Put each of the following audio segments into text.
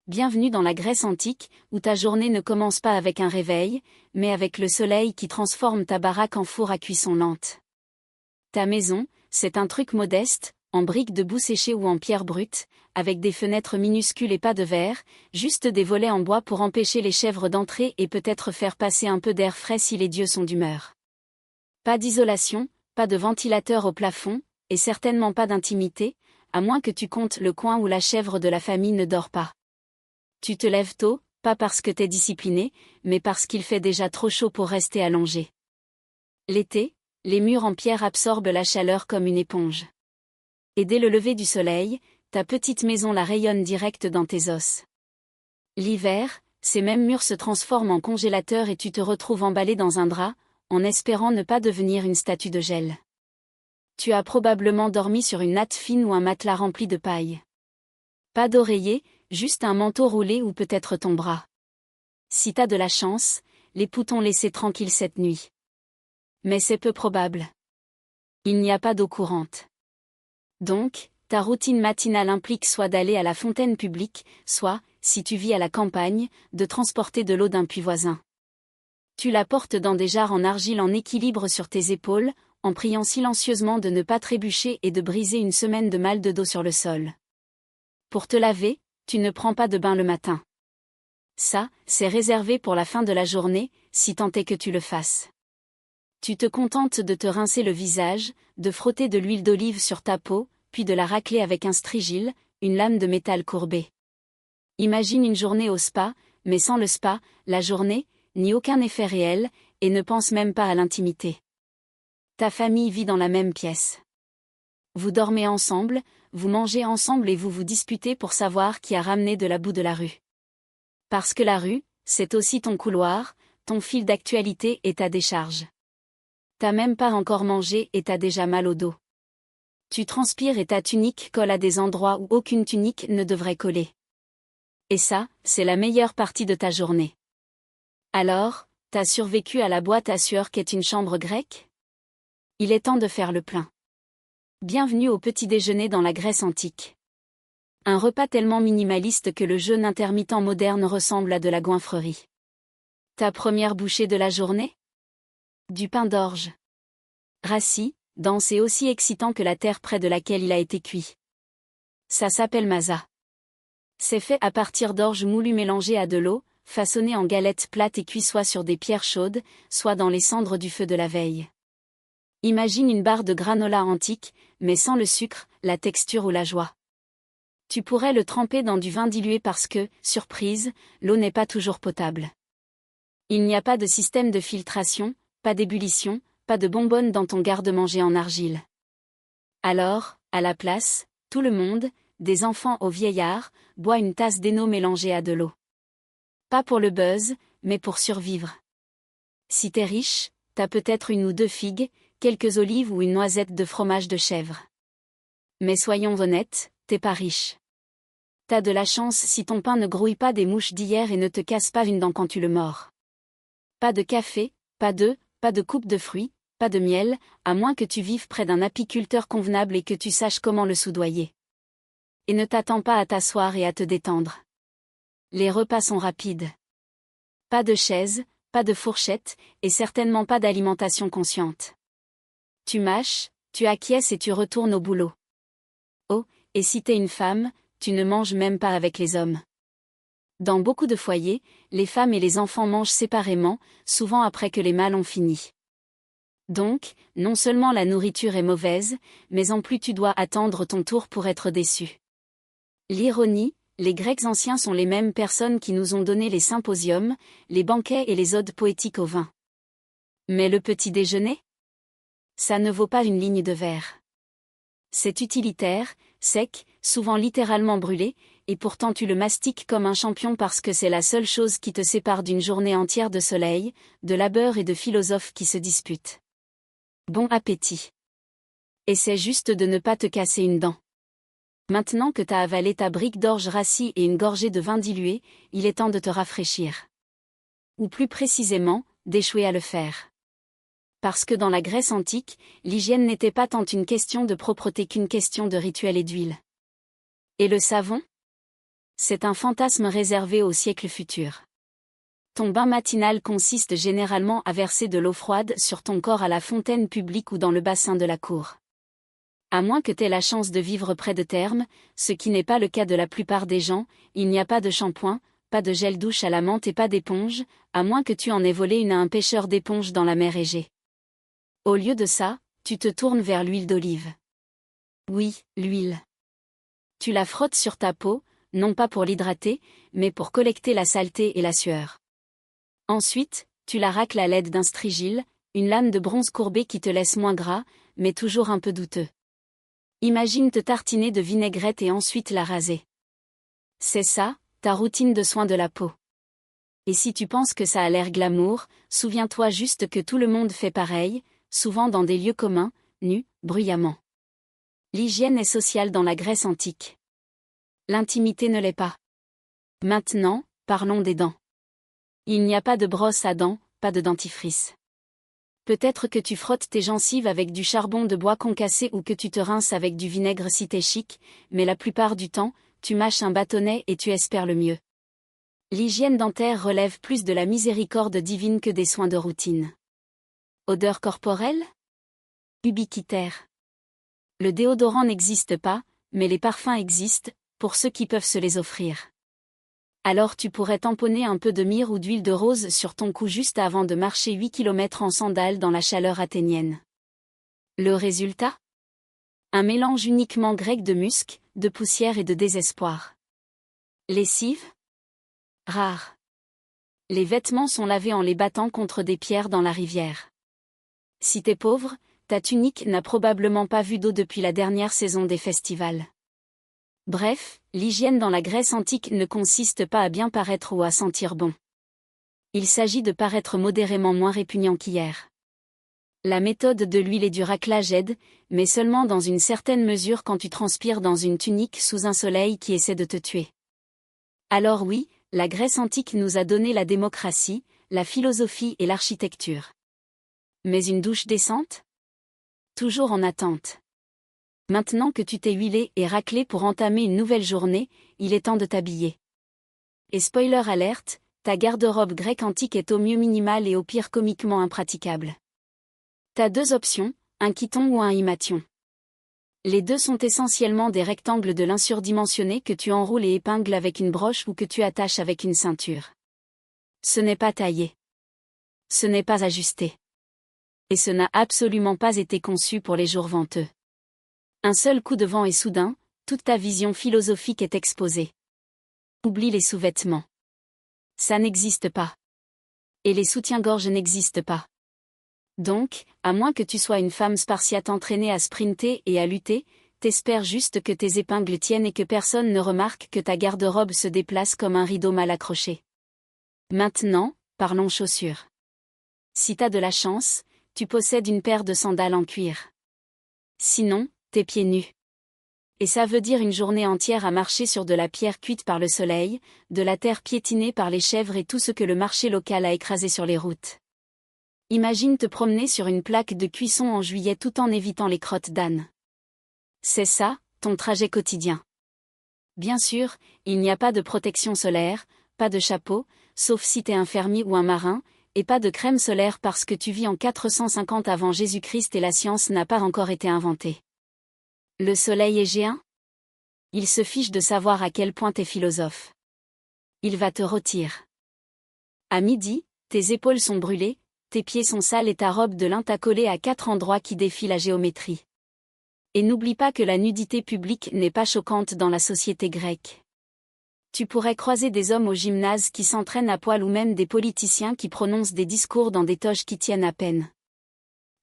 Bienvenue dans la Grèce antique, où ta journée ne commence pas avec un réveil, mais avec le soleil qui transforme ta baraque en four à cuisson lente. Ta maison, c'est un truc modeste, en briques de boue séchées ou en pierre brute, avec des fenêtres minuscules et pas de verre, juste des volets en bois pour empêcher les chèvres d'entrer et peut-être faire passer un peu d'air frais si les dieux sont d'humeur. Pas d'isolation, pas de ventilateur au plafond, et certainement pas d'intimité, à moins que tu comptes le coin où la chèvre de la famille ne dort pas. Tu te lèves tôt, pas parce que t'es discipliné, mais parce qu'il fait déjà trop chaud pour rester allongé. L'été, les murs en pierre absorbent la chaleur comme une éponge. Et dès le lever du soleil, ta petite maison la rayonne direct dans tes os. L'hiver, ces mêmes murs se transforment en congélateur et tu te retrouves emballé dans un drap, en espérant ne pas devenir une statue de gel. Tu as probablement dormi sur une natte fine ou un matelas rempli de paille. Pas d'oreiller, juste un manteau roulé ou peut-être ton bras. Si t'as de la chance, les poux t'ont laissé tranquille cette nuit. Mais c'est peu probable. Il n'y a pas d'eau courante. Donc, ta routine matinale implique soit d'aller à la fontaine publique, soit, si tu vis à la campagne, de transporter de l'eau d'un puits voisin. Tu la portes dans des jarres en argile en équilibre sur tes épaules, en priant silencieusement de ne pas trébucher et de briser une semaine de mal de dos sur le sol. Pour te laver, tu ne prends pas de bain le matin. Ça, c'est réservé pour la fin de la journée, si tant est que tu le fasses. Tu te contentes de te rincer le visage, de frotter de l'huile d'olive sur ta peau, puis de la racler avec un strigil, une lame de métal courbée. Imagine une journée au spa, mais sans le spa, la journée, ni aucun effet réel, et ne pense même pas à l'intimité. Ta famille vit dans la même pièce. Vous dormez ensemble, vous mangez ensemble et vous vous disputez pour savoir qui a ramené de la boue de la rue. Parce que la rue, c'est aussi ton couloir, ton fil d'actualité et ta décharge. T'as même pas encore mangé et t'as déjà mal au dos. Tu transpires et ta tunique colle à des endroits où aucune tunique ne devrait coller. Et ça, c'est la meilleure partie de ta journée. Alors, t'as survécu à la boîte à sueur qu'est une chambre grecque ? Il est temps de faire le plein. Bienvenue au petit déjeuner dans la Grèce antique. Un repas tellement minimaliste que le jeûne intermittent moderne ressemble à de la goinfrerie. Ta première bouchée de la journée ? Du pain d'orge. Rassis, dense et aussi excitant que la terre près de laquelle il a été cuit. Ça s'appelle masa. C'est fait à partir d'orge moulu mélangé à de l'eau, façonné en galettes plates et cuit soit sur des pierres chaudes, soit dans les cendres du feu de la veille. Imagine une barre de granola antique, mais sans le sucre, la texture ou la joie. Tu pourrais le tremper dans du vin dilué parce que, surprise, l'eau n'est pas toujours potable. Il n'y a pas de système de filtration, pas d'ébullition, pas de bonbonne dans ton garde-manger en argile. Alors, à la place, tout le monde, des enfants aux vieillards, boit une tasse d'éno mélangée à de l'eau. Pas pour le buzz, mais pour survivre. Si t'es riche, t'as peut-être une ou deux figues, quelques olives ou une noisette de fromage de chèvre. Mais soyons honnêtes, t'es pas riche. T'as de la chance si ton pain ne grouille pas des mouches d'hier et ne te casse pas une dent quand tu le mords. Pas de café, pas de coupe de fruits, pas de miel, à moins que tu vives près d'un apiculteur convenable et que tu saches comment le soudoyer. Et ne t'attends pas à t'asseoir et à te détendre. Les repas sont rapides. Pas de chaise, pas de fourchette, et certainement pas d'alimentation consciente. Tu mâches, tu acquiesces et tu retournes au boulot. Oh, et si t'es une femme, tu ne manges même pas avec les hommes. Dans beaucoup de foyers, les femmes et les enfants mangent séparément, souvent après que les mâles ont fini. Donc, non seulement la nourriture est mauvaise, mais en plus tu dois attendre ton tour pour être déçu. L'ironie, les Grecs anciens sont les mêmes personnes qui nous ont donné les symposiums, les banquets et les odes poétiques au vin. Mais le petit déjeuner ? Ça ne vaut pas une ligne de verre. C'est utilitaire, sec, souvent littéralement brûlé, et pourtant tu le mastiques comme un champion parce que c'est la seule chose qui te sépare d'une journée entière de soleil, de labeur et de philosophes qui se disputent. Bon appétit. Essaie juste de ne pas te casser une dent. Maintenant que t'as avalé ta brique d'orge rassis et une gorgée de vin dilué, il est temps de te rafraîchir. Ou plus précisément, d'échouer à le faire. Parce que dans la Grèce antique, l'hygiène n'était pas tant une question de propreté qu'une question de rituel et d'huile. Et le savon ? C'est un fantasme réservé au siècle futur. Ton bain matinal consiste généralement à verser de l'eau froide sur ton corps à la fontaine publique ou dans le bassin de la cour. À moins que t'aies la chance de vivre près de termes, ce qui n'est pas le cas de la plupart des gens, il n'y a pas de shampoing, pas de gel douche à la menthe et pas d'éponge, à moins que tu en aies volé une à un pêcheur d'éponge dans la mer Égée. Au lieu de ça, tu te tournes vers l'huile d'olive. Oui, l'huile. Tu la frottes sur ta peau, non pas pour l'hydrater, mais pour collecter la saleté et la sueur. Ensuite, tu la racles à l'aide d'un strigil, une lame de bronze courbée qui te laisse moins gras, mais toujours un peu douteux. Imagine te tartiner de vinaigrette et ensuite la raser. C'est ça, ta routine de soins de la peau. Et si tu penses que ça a l'air glamour, souviens-toi juste que tout le monde fait pareil, souvent dans des lieux communs, nus, bruyamment. L'hygiène est sociale dans la Grèce antique. L'intimité ne l'est pas. Maintenant, parlons des dents. Il n'y a pas de brosse à dents, pas de dentifrice. Peut-être que tu frottes tes gencives avec du charbon de bois concassé ou que tu te rinces avec du vinaigre si t'es chic, mais la plupart du temps, tu mâches un bâtonnet et tu espères le mieux. L'hygiène dentaire relève plus de la miséricorde divine que des soins de routine. Odeur corporelle? Ubiquitaire. Le déodorant n'existe pas, mais les parfums existent, pour ceux qui peuvent se les offrir. Alors tu pourrais tamponner un peu de myrrhe ou d'huile de rose sur ton cou juste avant de marcher 8 km en sandales dans la chaleur athénienne. Le résultat? Un mélange uniquement grec de musc, de poussière et de désespoir. Lessive? Rare. Les vêtements sont lavés en les battant contre des pierres dans la rivière. Si t'es pauvre, ta tunique n'a probablement pas vu d'eau depuis la dernière saison des festivals. Bref, l'hygiène dans la Grèce antique ne consiste pas à bien paraître ou à sentir bon. Il s'agit de paraître modérément moins répugnant qu'hier. La méthode de l'huile et du raclage aide, mais seulement dans une certaine mesure quand tu transpires dans une tunique sous un soleil qui essaie de te tuer. Alors oui, la Grèce antique nous a donné la démocratie, la philosophie et l'architecture. Mais une douche décente? Toujours en attente. Maintenant que tu t'es huilé et raclé pour entamer une nouvelle journée, il est temps de t'habiller. Et spoiler alerte, ta garde-robe grecque antique est au mieux minimale et au pire comiquement impraticable. T'as deux options, un chiton ou un himation. Les deux sont essentiellement des rectangles de lin surdimensionnés que tu enroules et épingles avec une broche ou que tu attaches avec une ceinture. Ce n'est pas taillé. Ce n'est pas ajusté. Et ce n'a absolument pas été conçu pour les jours venteux. Un seul coup de vent et soudain, toute ta vision philosophique est exposée. Oublie les sous-vêtements. Ça n'existe pas. Et les soutiens-gorge n'existent pas. Donc, à moins que tu sois une femme spartiate entraînée à sprinter et à lutter, t'espères juste que tes épingles tiennent et que personne ne remarque que ta garde-robe se déplace comme un rideau mal accroché. Maintenant, parlons chaussures. Si t'as de la chance, tu possèdes une paire de sandales en cuir. Sinon, t'es pieds nus. Et ça veut dire une journée entière à marcher sur de la pierre cuite par le soleil, de la terre piétinée par les chèvres et tout ce que le marché local a écrasé sur les routes. Imagine te promener sur une plaque de cuisson en juillet tout en évitant les crottes d'âne. C'est ça, ton trajet quotidien. Bien sûr, il n'y a pas de protection solaire, pas de chapeau, sauf si t'es un fermier ou un marin, et pas de crème solaire parce que tu vis en 450 avant Jésus-Christ et la science n'a pas encore été inventée. Le soleil égéen? Il se fiche de savoir à quel point t'es philosophe. Il va te rôtir. À midi, tes épaules sont brûlées, tes pieds sont sales et ta robe de lin t'a collé à 4 endroits qui défient la géométrie. Et n'oublie pas que la nudité publique n'est pas choquante dans la société grecque. Tu pourrais croiser des hommes au gymnase qui s'entraînent à poil ou même des politiciens qui prononcent des discours dans des toges qui tiennent à peine.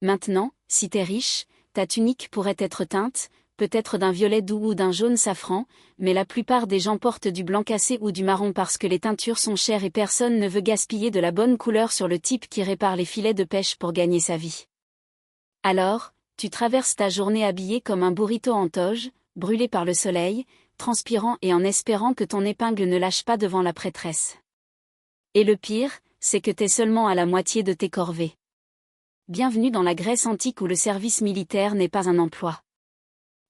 Maintenant, si t'es riche, ta tunique pourrait être teinte, peut-être d'un violet doux ou d'un jaune safran, mais la plupart des gens portent du blanc cassé ou du marron parce que les teintures sont chères et personne ne veut gaspiller de la bonne couleur sur le type qui répare les filets de pêche pour gagner sa vie. Alors, tu traverses ta journée habillé comme un burrito en toge, brûlé par le soleil, transpirant et en espérant que ton épingle ne lâche pas devant la prêtresse. Et le pire, c'est que t'es seulement à la moitié de tes corvées. Bienvenue dans la Grèce antique où le service militaire n'est pas un emploi.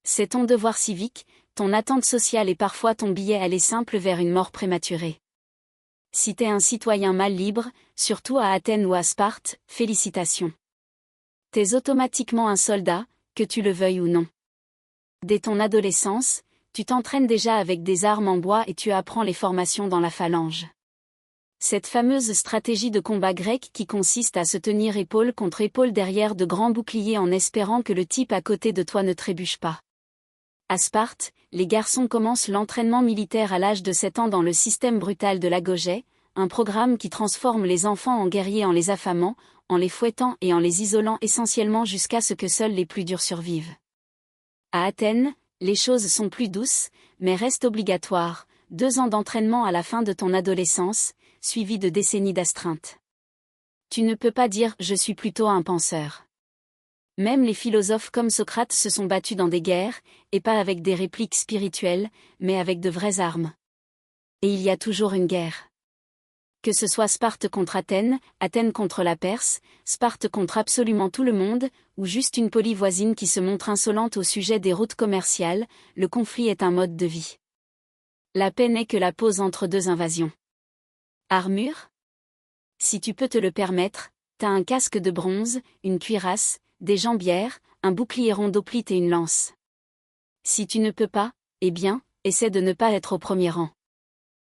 C'est ton devoir civique, Ton attente sociale est parfois ton billet aller simple vers une mort prématurée. Si t'es un citoyen mal libre, surtout à Athènes ou à Sparte, félicitations. T'es automatiquement un soldat, que tu le veuilles ou non. Dès ton adolescence, tu t'entraînes déjà avec des armes en bois et tu apprends les formations dans la phalange. Cette fameuse stratégie de combat grec qui consiste à se tenir épaule contre épaule derrière de grands boucliers en espérant que le type à côté de toi ne trébuche pas. À Sparte, les garçons commencent l'entraînement militaire à l'âge de 7 ans dans le système brutal de l'Agogée, un programme qui transforme les enfants en guerriers en les affamant, en les fouettant et en les isolant essentiellement jusqu'à ce que seuls les plus durs survivent. À Athènes, les choses sont plus douces, mais restent obligatoires, 2 ans d'entraînement à la fin de ton adolescence, suivi de décennies d'astreinte. Tu ne peux pas dire « je suis plutôt un penseur ». Même les philosophes comme Socrate se sont battus dans des guerres, et pas avec des répliques spirituelles, mais avec de vraies armes. Et il y a toujours une guerre. Que ce soit Sparte contre Athènes, Athènes contre la Perse, Sparte contre absolument tout le monde, ou juste une polie voisine qui se montre insolente au sujet des routes commerciales, le conflit est un mode de vie. La paix n'est que la pause entre 2 invasions. Armure ? Si tu peux te le permettre, t'as un casque de bronze, une cuirasse, des jambières, un bouclier rhodoplite et une lance. Si tu ne peux pas, eh bien, essaie de ne pas être au premier rang.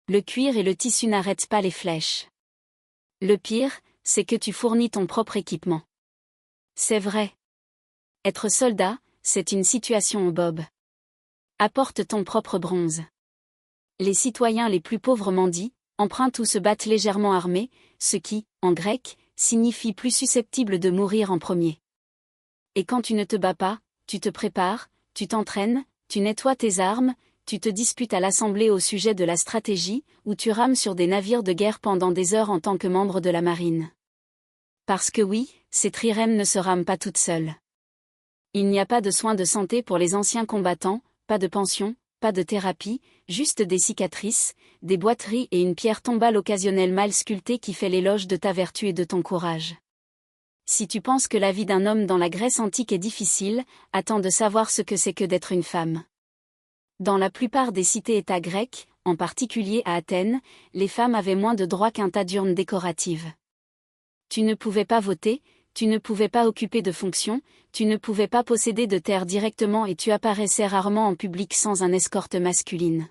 Le cuir et le tissu n'arrêtent pas les flèches. Le pire, c'est que tu fournis ton propre équipement. C'est vrai. Être soldat, c'est une situation au bob. Apporte ton propre bronze. Les citoyens les plus pauvres mendient, empruntent ou se battent légèrement armés, ce qui, en grec, signifie plus susceptible de mourir en premier. Et quand tu ne te bats pas, tu te prépares, tu t'entraînes, tu nettoies tes armes, tu te disputes à l'assemblée au sujet de la stratégie, ou tu rames sur des navires de guerre pendant des heures en tant que membre de la marine. Parce que oui, ces trirèmes ne se rament pas toutes seules. Il n'y a pas de soins de santé pour les anciens combattants, pas de pension, pas de thérapie, juste des cicatrices, des boiteries et une pierre tombale occasionnelle mal sculptée qui fait l'éloge de ta vertu et de ton courage. Si tu penses que la vie d'un homme dans la Grèce antique est difficile, attends de savoir ce que c'est que d'être une femme. Dans la plupart des cités-États grecs, en particulier à Athènes, les femmes avaient moins de droits qu'un tas d'urnes décoratives. Tu ne pouvais pas voter, tu ne pouvais pas occuper de fonctions, tu ne pouvais pas posséder de terre directement et tu apparaissais rarement en public sans un escorte masculine.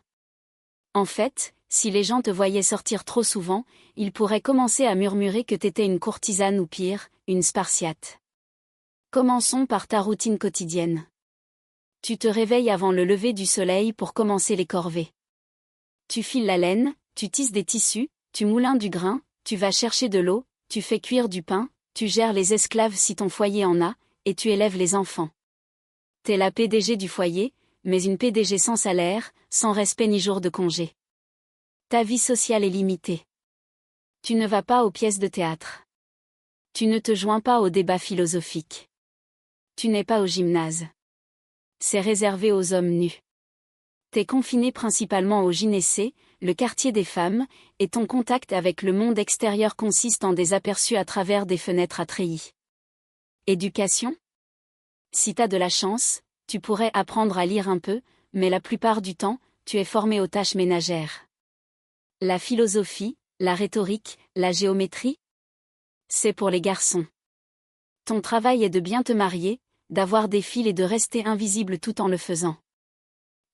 En fait, si les gens te voyaient sortir trop souvent, ils pourraient commencer à murmurer que t'étais une courtisane ou pire, une spartiate. Commençons par ta routine quotidienne. Tu te réveilles avant le lever du soleil pour commencer les corvées. Tu files la laine, tu tisses des tissus, tu moulins du grain, tu vas chercher de l'eau, tu fais cuire du pain, tu gères les esclaves si ton foyer en a, et tu élèves les enfants. T'es la PDG du foyer, mais une PDG sans salaire, sans respect ni jour de congé. Ta vie sociale est limitée. Tu ne vas pas aux pièces de théâtre. Tu ne te joins pas aux débats philosophiques. Tu n'es pas au gymnase. C'est réservé aux hommes nus. T'es confiné principalement au gynécée, le quartier des femmes, et ton contact avec le monde extérieur consiste en des aperçus à travers des fenêtres à treillis. Éducation ? Si t'as de la chance, tu pourrais apprendre à lire un peu, mais la plupart du temps, tu es formé aux tâches ménagères. La philosophie, la rhétorique, la géométrie ? C'est pour les garçons. Ton travail est de bien te marier, d'avoir des fils et de rester invisible tout en le faisant.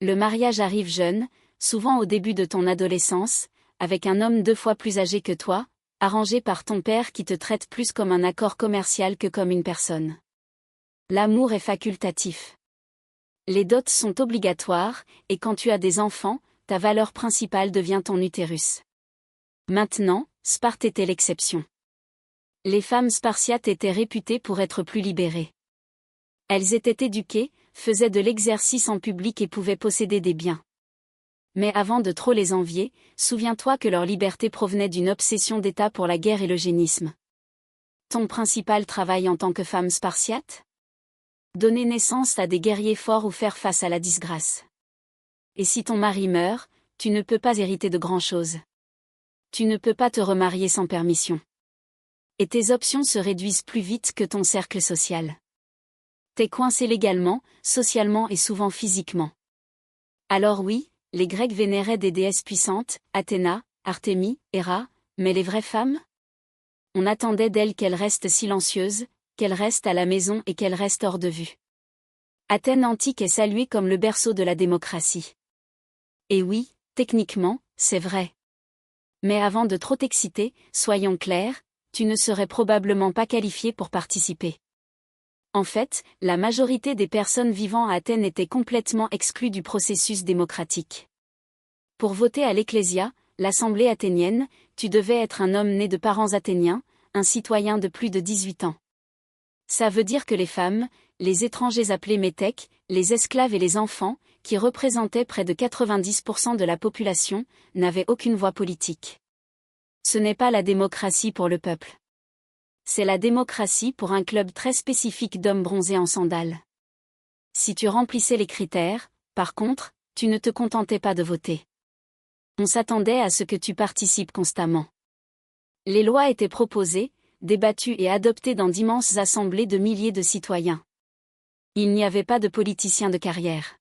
Le mariage arrive jeune, souvent au début de ton adolescence, avec un homme 2 fois plus âgé que toi, arrangé par ton père qui te traite plus comme un accord commercial que comme une personne. L'amour est facultatif. Les dots sont obligatoires, et quand tu as des enfants, ta valeur principale devient ton utérus. Maintenant, Sparte était l'exception. Les femmes spartiates étaient réputées pour être plus libérées. Elles étaient éduquées, faisaient de l'exercice en public et pouvaient posséder des biens. Mais avant de trop les envier, souviens-toi que leur liberté provenait d'une obsession d'État pour la guerre et l'eugénisme. Ton principal travail en tant que femme spartiate ? Donner naissance à des guerriers forts ou faire face à la disgrâce. Et si ton mari meurt, tu ne peux pas hériter de grand-chose. Tu ne peux pas te remarier sans permission. Et tes options se réduisent plus vite que ton cercle social. T'es coincé légalement, socialement et souvent physiquement. Alors oui, les Grecs vénéraient des déesses puissantes, Athéna, Artémis, Héra, mais les vraies femmes? On attendait d'elles qu'elles restent silencieuses, qu'elles restent à la maison et qu'elles restent hors de vue. Athènes antique est saluée comme le berceau de la démocratie. Et oui, techniquement, c'est vrai. Mais avant de trop t'exciter, soyons clairs, tu ne serais probablement pas qualifié pour participer. En fait, la majorité des personnes vivant à Athènes étaient complètement exclues du processus démocratique. Pour voter à l'Ecclésia, l'Assemblée athénienne, tu devais être un homme né de parents athéniens, un citoyen de plus de 18 ans. Ça veut dire que les femmes, les étrangers appelés métèques, les esclaves et les enfants, qui représentaient près de 90% de la population, n'avaient aucune voix politique. Ce n'est pas la démocratie pour le peuple. C'est la démocratie pour un club très spécifique d'hommes bronzés en sandales. Si tu remplissais les critères, par contre, tu ne te contentais pas de voter. On s'attendait à ce que tu participes constamment. Les lois étaient proposées, débattues et adoptées dans d'immenses assemblées de milliers de citoyens. Il n'y avait pas de politiciens de carrière.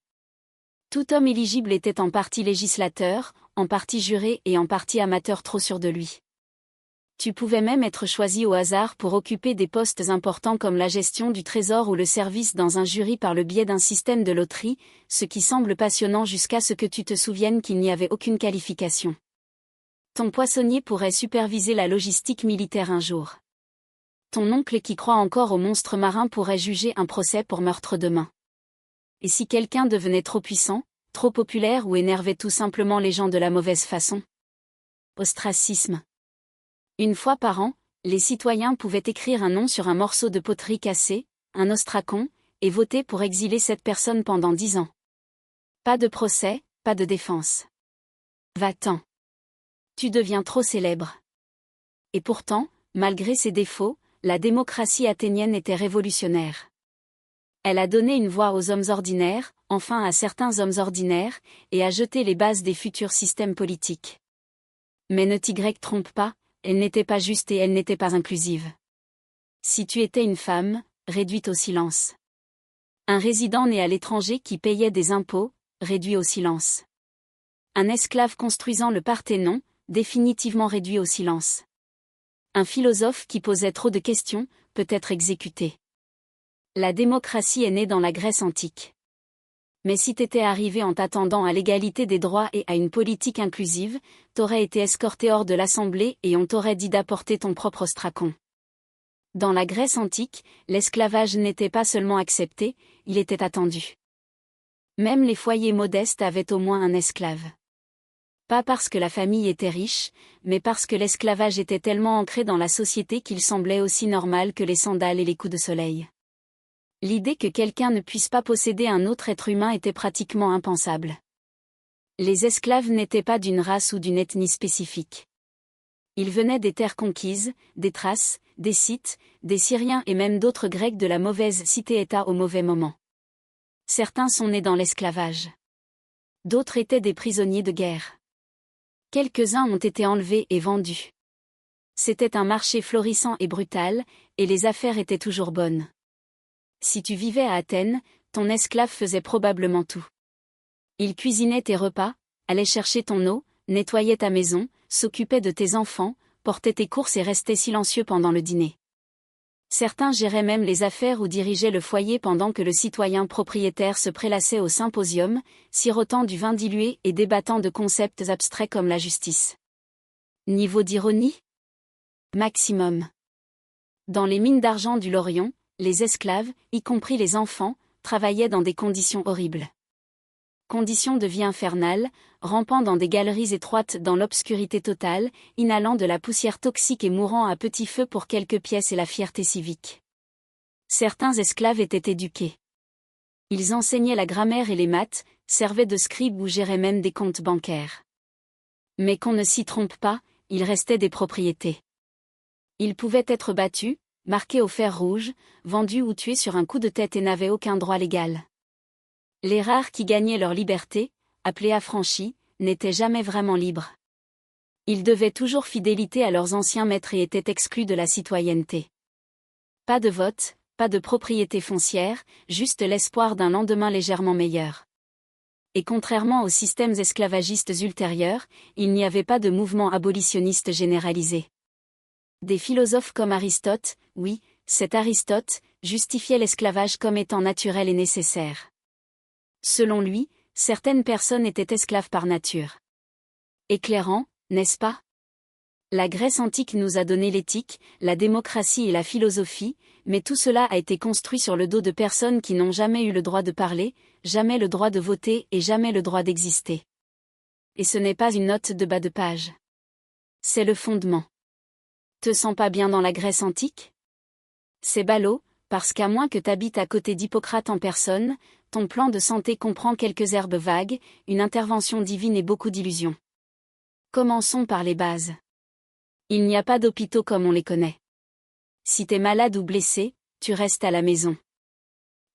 Tout homme éligible était en partie législateur, en partie juré et en partie amateur trop sûr de lui. Tu pouvais même être choisi au hasard pour occuper des postes importants comme la gestion du trésor ou le service dans un jury par le biais d'un système de loterie, ce qui semble passionnant jusqu'à ce que tu te souviennes qu'il n'y avait aucune qualification. Ton poissonnier pourrait superviser la logistique militaire un jour. Ton oncle qui croit encore aux monstres marins pourrait juger un procès pour meurtre demain. Et si quelqu'un devenait trop puissant, trop populaire ou énervait tout simplement les gens de la mauvaise façon? Ostracisme. Une fois par an, les citoyens pouvaient écrire un nom sur un morceau de poterie cassé, un ostracon, et voter pour exiler cette personne pendant 10 ans. Pas de procès, pas de défense. Va-t'en. Tu deviens trop célèbre. Et pourtant, malgré ses défauts, la démocratie athénienne était révolutionnaire. Elle a donné une voix aux hommes ordinaires, enfin à certains hommes ordinaires, et a jeté les bases des futurs systèmes politiques. Mais ne t'y trompe pas, elle n'était pas juste et elle n'était pas inclusive. Si tu étais une femme, réduite au silence. Un résident né à l'étranger qui payait des impôts, réduit au silence. Un esclave construisant le Parthénon, définitivement réduit au silence. Un philosophe qui posait trop de questions, peut être exécuté. La démocratie est née dans la Grèce antique. Mais si t'étais arrivé en t'attendant à l'égalité des droits et à une politique inclusive, t'aurais été escorté hors de l'assemblée et on t'aurait dit d'apporter ton propre ostracon. Dans la Grèce antique, l'esclavage n'était pas seulement accepté, il était attendu. Même les foyers modestes avaient au moins un esclave. Pas parce que la famille était riche, mais parce que l'esclavage était tellement ancré dans la société qu'il semblait aussi normal que les sandales et les coups de soleil. L'idée que quelqu'un ne puisse pas posséder un autre être humain était pratiquement impensable. Les esclaves n'étaient pas d'une race ou d'une ethnie spécifique. Ils venaient des terres conquises, des Thraces, des Scythes, des Syriens et même d'autres Grecs de la mauvaise cité-État au mauvais moment. Certains sont nés dans l'esclavage. D'autres étaient des prisonniers de guerre. Quelques-uns ont été enlevés et vendus. C'était un marché florissant et brutal, et les affaires étaient toujours bonnes. Si tu vivais à Athènes, ton esclave faisait probablement tout. Il cuisinait tes repas, allait chercher ton eau, nettoyait ta maison, s'occupait de tes enfants, portait tes courses et restait silencieux pendant le dîner. Certains géraient même les affaires ou dirigeaient le foyer pendant que le citoyen propriétaire se prélassait au symposium, sirotant du vin dilué et débattant de concepts abstraits comme la justice. Niveau d'ironie? Maximum. Dans les mines d'argent du Laurion, les esclaves, y compris les enfants, travaillaient dans des conditions horribles. Conditions de vie infernales, rampant dans des galeries étroites dans l'obscurité totale, inhalant de la poussière toxique et mourant à petit feu pour quelques pièces et la fierté civique. Certains esclaves étaient éduqués. Ils enseignaient la grammaire et les maths, servaient de scribes ou géraient même des comptes bancaires. Mais qu'on ne s'y trompe pas, ils restaient des propriétés. Ils pouvaient être battus, marqués au fer rouge, vendus ou tués sur un coup de tête et n'avaient aucun droit légal. Les rares qui gagnaient leur liberté, appelés affranchis, n'étaient jamais vraiment libres. Ils devaient toujours fidélité à leurs anciens maîtres et étaient exclus de la citoyenneté. Pas de vote, pas de propriété foncière, juste l'espoir d'un lendemain légèrement meilleur. Et contrairement aux systèmes esclavagistes ultérieurs, il n'y avait pas de mouvement abolitionniste généralisé. Des philosophes comme Aristote, oui, cet Aristote, justifiait l'esclavage comme étant naturel et nécessaire. Selon lui, certaines personnes étaient esclaves par nature. Éclairant, n'est-ce pas? La Grèce antique nous a donné l'éthique, la démocratie et la philosophie, mais tout cela a été construit sur le dos de personnes qui n'ont jamais eu le droit de parler, jamais le droit de voter et jamais le droit d'exister. Et ce n'est pas une note de bas de page. C'est le fondement. Te sens pas bien dans la Grèce antique? C'est ballot, parce qu'à moins que t'habites à côté d'Hippocrate en personne, ton plan de santé comprend quelques herbes vagues, une intervention divine et beaucoup d'illusions. Commençons par les bases. Il n'y a pas d'hôpitaux comme on les connaît. Si t'es malade ou blessé, tu restes à la maison.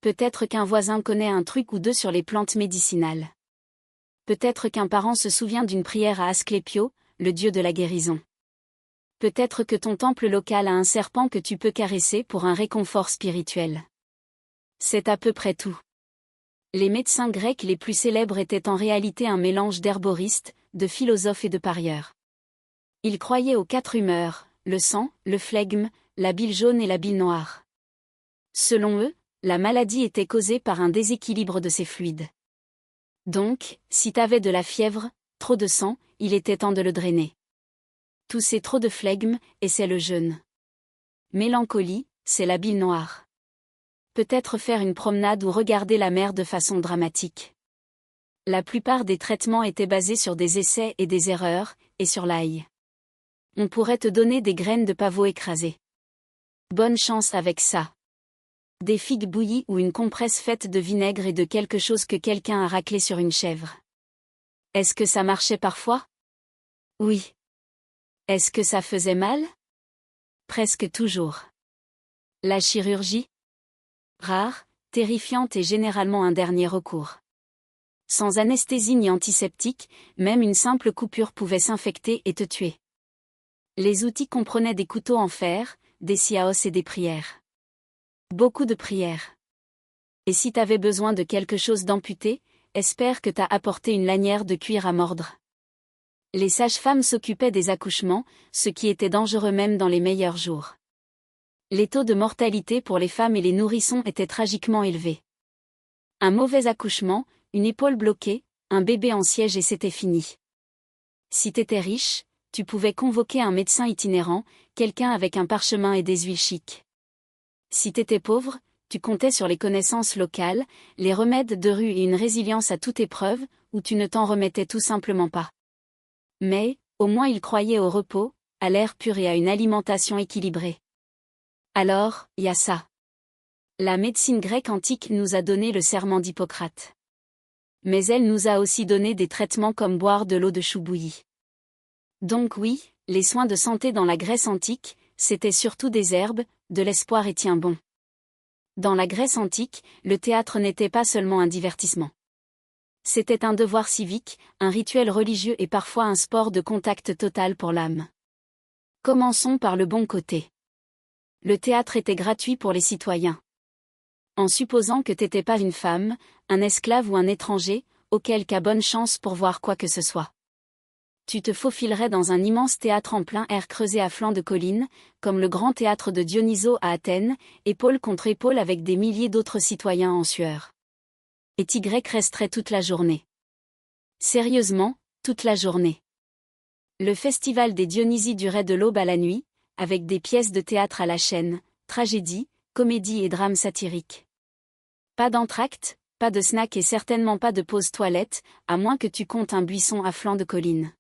Peut-être qu'un voisin connaît un truc ou deux sur les plantes médicinales. Peut-être qu'un parent se souvient d'une prière à Asclépio, le dieu de la guérison. Peut-être que ton temple local a un serpent que tu peux caresser pour un réconfort spirituel. C'est à peu près tout. Les médecins grecs les plus célèbres étaient en réalité un mélange d'herboristes, de philosophes et de parieurs. Ils croyaient aux 4 humeurs, le sang, le flegme, la bile jaune et la bile noire. Selon eux, la maladie était causée par un déséquilibre de ces fluides. Donc, si t'avais de la fièvre, trop de sang, il était temps de le drainer. Tousser trop de flegme, et c'est le jeûne. Mélancolie, c'est la bile noire. Peut-être faire une promenade ou regarder la mer de façon dramatique. La plupart des traitements étaient basés sur des essais et des erreurs, et sur l'ail. On pourrait te donner des graines de pavot écrasées. Bonne chance avec ça. Des figues bouillies ou une compresse faite de vinaigre et de quelque chose que quelqu'un a raclé sur une chèvre. Est-ce que ça marchait parfois? Oui. Est-ce que ça faisait mal? Presque toujours. La chirurgie? Rare, terrifiante et généralement un dernier recours. Sans anesthésie ni antiseptique, même une simple coupure pouvait s'infecter et te tuer. Les outils comprenaient des couteaux en fer, des scies à os et des prières. Beaucoup de prières. Et si t'avais besoin de quelque chose d'amputé, espère que t'as apporté une lanière de cuir à mordre. Les sages-femmes s'occupaient des accouchements, ce qui était dangereux même dans les meilleurs jours. Les taux de mortalité pour les femmes et les nourrissons étaient tragiquement élevés. Un mauvais accouchement, une épaule bloquée, un bébé en siège et c'était fini. Si t'étais riche, tu pouvais convoquer un médecin itinérant, quelqu'un avec un parchemin et des huiles chics. Si t'étais pauvre, tu comptais sur les connaissances locales, les remèdes de rue et une résilience à toute épreuve, ou tu ne t'en remettais tout simplement pas. Mais, au moins ils croyaient au repos, à l'air pur et à une alimentation équilibrée. Alors, y a ça. La médecine grecque antique nous a donné le serment d'Hippocrate. Mais elle nous a aussi donné des traitements comme boire de l'eau de chou bouillie. Donc oui, les soins de santé dans la Grèce antique, c'était surtout des herbes, de l'espoir et tiens bon. Dans la Grèce antique, le théâtre n'était pas seulement un divertissement. C'était un devoir civique, un rituel religieux et parfois un sport de contact total pour l'âme. Commençons par le bon côté. Le théâtre était gratuit pour les citoyens. En supposant que t'étais pas une femme, un esclave ou un étranger, auquel cas bonne chance pour voir quoi que ce soit. Tu te faufilerais dans un immense théâtre en plein air creusé à flanc de colline, comme le grand théâtre de Dionysos à Athènes, épaule contre épaule avec des milliers d'autres citoyens en sueur. Et t'y resterait toute la journée. Sérieusement, toute la journée. Le festival des Dionysies durait de l'aube à la nuit, avec des pièces de théâtre à la chaîne, tragédies, comédies et drames satiriques. Pas d'entracte, pas de snack et certainement pas de pause toilette, à moins que tu comptes un buisson à flanc de colline.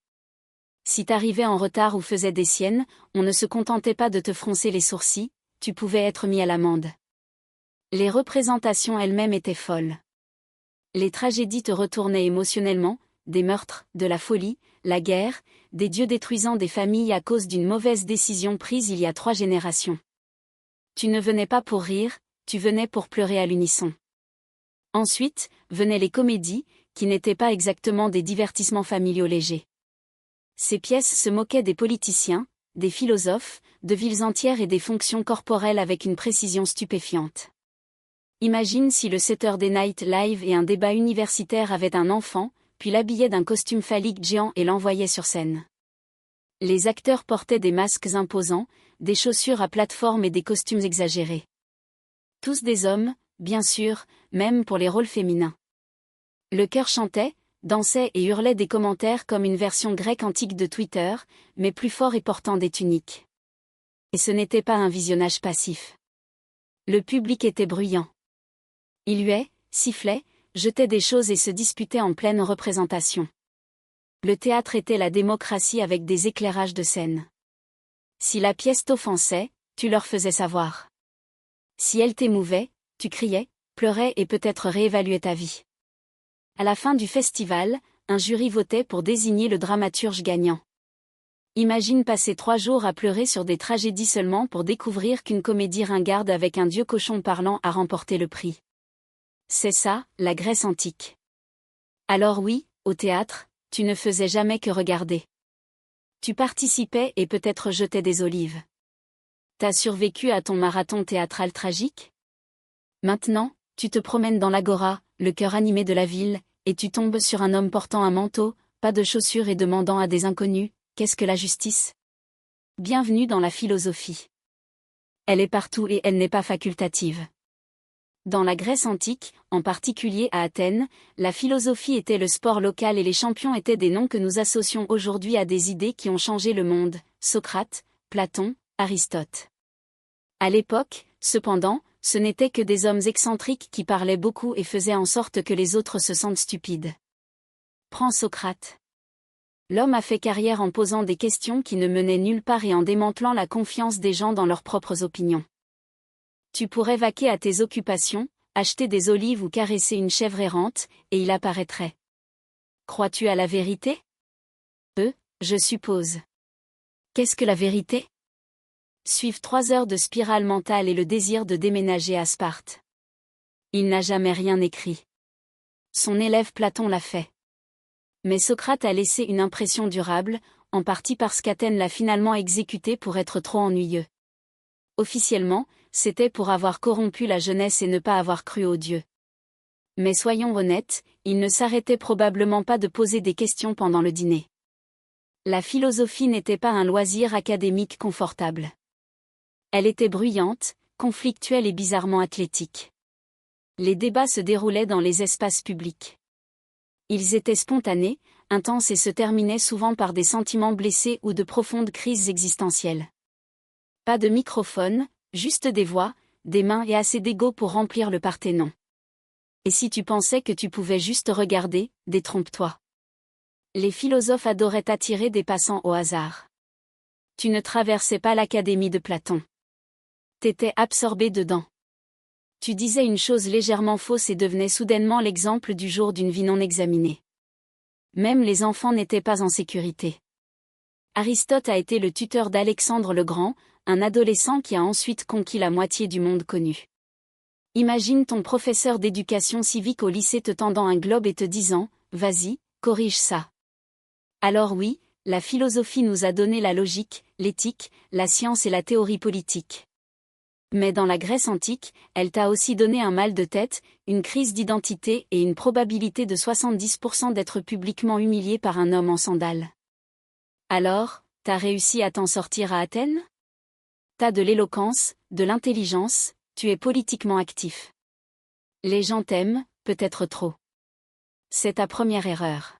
Si t'arrivais en retard ou faisais des siennes, on ne se contentait pas de te froncer les sourcils, tu pouvais être mis à l'amende. Les représentations elles-mêmes étaient folles. Les tragédies te retournaient émotionnellement, des meurtres, de la folie, la guerre, des dieux détruisant des familles à cause d'une mauvaise décision prise il y a 3 générations. Tu ne venais pas pour rire, tu venais pour pleurer à l'unisson. Ensuite, venaient les comédies, qui n'étaient pas exactement des divertissements familiaux légers. Ces pièces se moquaient des politiciens, des philosophes, de villes entières et des fonctions corporelles avec une précision stupéfiante. Imagine si le Saturday Night Live et un débat universitaire avaient un enfant, puis l'habillaient d'un costume phallique géant et l'envoyaient sur scène. Les acteurs portaient des masques imposants, des chaussures à plateforme et des costumes exagérés. Tous des hommes, bien sûr, même pour les rôles féminins. Le chœur chantait, dansait et hurlait des commentaires comme une version grecque antique de Twitter, mais plus fort et portant des tuniques. Et ce n'était pas un visionnage passif. Le public était bruyant. Il huait, sifflait, jetait des choses et se disputait en pleine représentation. Le théâtre était la démocratie avec des éclairages de scène. Si la pièce t'offensait, tu leur faisais savoir. Si elle t'émouvait, tu criais, pleurais et peut-être réévaluais ta vie. À la fin du festival, un jury votait pour désigner le dramaturge gagnant. Imagine passer 3 jours à pleurer sur des tragédies seulement pour découvrir qu'une comédie ringarde avec un dieu cochon parlant a remporté le prix. C'est ça, la Grèce antique. Alors oui, au théâtre, tu ne faisais jamais que regarder. Tu participais et peut-être jetais des olives. T'as survécu à ton marathon théâtral tragique ? Maintenant, tu te promènes dans l'agora, le cœur animé de la ville, et tu tombes sur un homme portant un manteau, pas de chaussures et demandant à des inconnus « Qu'est-ce que la justice ?» Bienvenue dans la philosophie. Elle est partout et elle n'est pas facultative. Dans la Grèce antique, en particulier à Athènes, la philosophie était le sport local et les champions étaient des noms que nous associons aujourd'hui à des idées qui ont changé le monde, Socrate, Platon, Aristote. À l'époque, cependant, ce n'étaient que des hommes excentriques qui parlaient beaucoup et faisaient en sorte que les autres se sentent stupides. Prends Socrate. L'homme a fait carrière en posant des questions qui ne menaient nulle part et en démantelant la confiance des gens dans leurs propres opinions. Tu pourrais vaquer à tes occupations, acheter des olives ou caresser une chèvre errante, et il apparaîtrait. Crois-tu à la vérité ? Je suppose. Qu'est-ce que la vérité ? Suivent 3 heures de spirale mentale et le désir de déménager à Sparte. Il n'a jamais rien écrit. Son élève Platon l'a fait. Mais Socrate a laissé une impression durable, en partie parce qu'Athènes l'a finalement exécuté pour être trop ennuyeux. Officiellement, c'était pour avoir corrompu la jeunesse et ne pas avoir cru aux dieux. Mais soyons honnêtes, il ne s'arrêtait probablement pas de poser des questions pendant le dîner. La philosophie n'était pas un loisir académique confortable. Elle était bruyante, conflictuelle et bizarrement athlétique. Les débats se déroulaient dans les espaces publics. Ils étaient spontanés, intenses et se terminaient souvent par des sentiments blessés ou de profondes crises existentielles. Pas de microphone, juste des voix, des mains et assez d'ego pour remplir le Parthénon. Et si tu pensais que tu pouvais juste regarder, détrompe-toi. Les philosophes adoraient attirer des passants au hasard. Tu ne traversais pas l'académie de Platon. T'étais absorbé dedans. Tu disais une chose légèrement fausse et devenais soudainement l'exemple du jour d'une vie non examinée. Même les enfants n'étaient pas en sécurité. Aristote a été le tuteur d'Alexandre le Grand, un adolescent qui a ensuite conquis la moitié du monde connu. Imagine ton professeur d'éducation civique au lycée te tendant un globe et te disant « Vas-y, corrige ça ». Alors oui, la philosophie nous a donné la logique, l'éthique, la science et la théorie politique. Mais dans la Grèce antique, elle t'a aussi donné un mal de tête, une crise d'identité et une probabilité de 70% d'être publiquement humilié par un homme en sandales. Alors, t'as réussi à t'en sortir à Athènes ? T'as de l'éloquence, de l'intelligence, tu es politiquement actif. Les gens t'aiment, peut-être trop. C'est ta première erreur.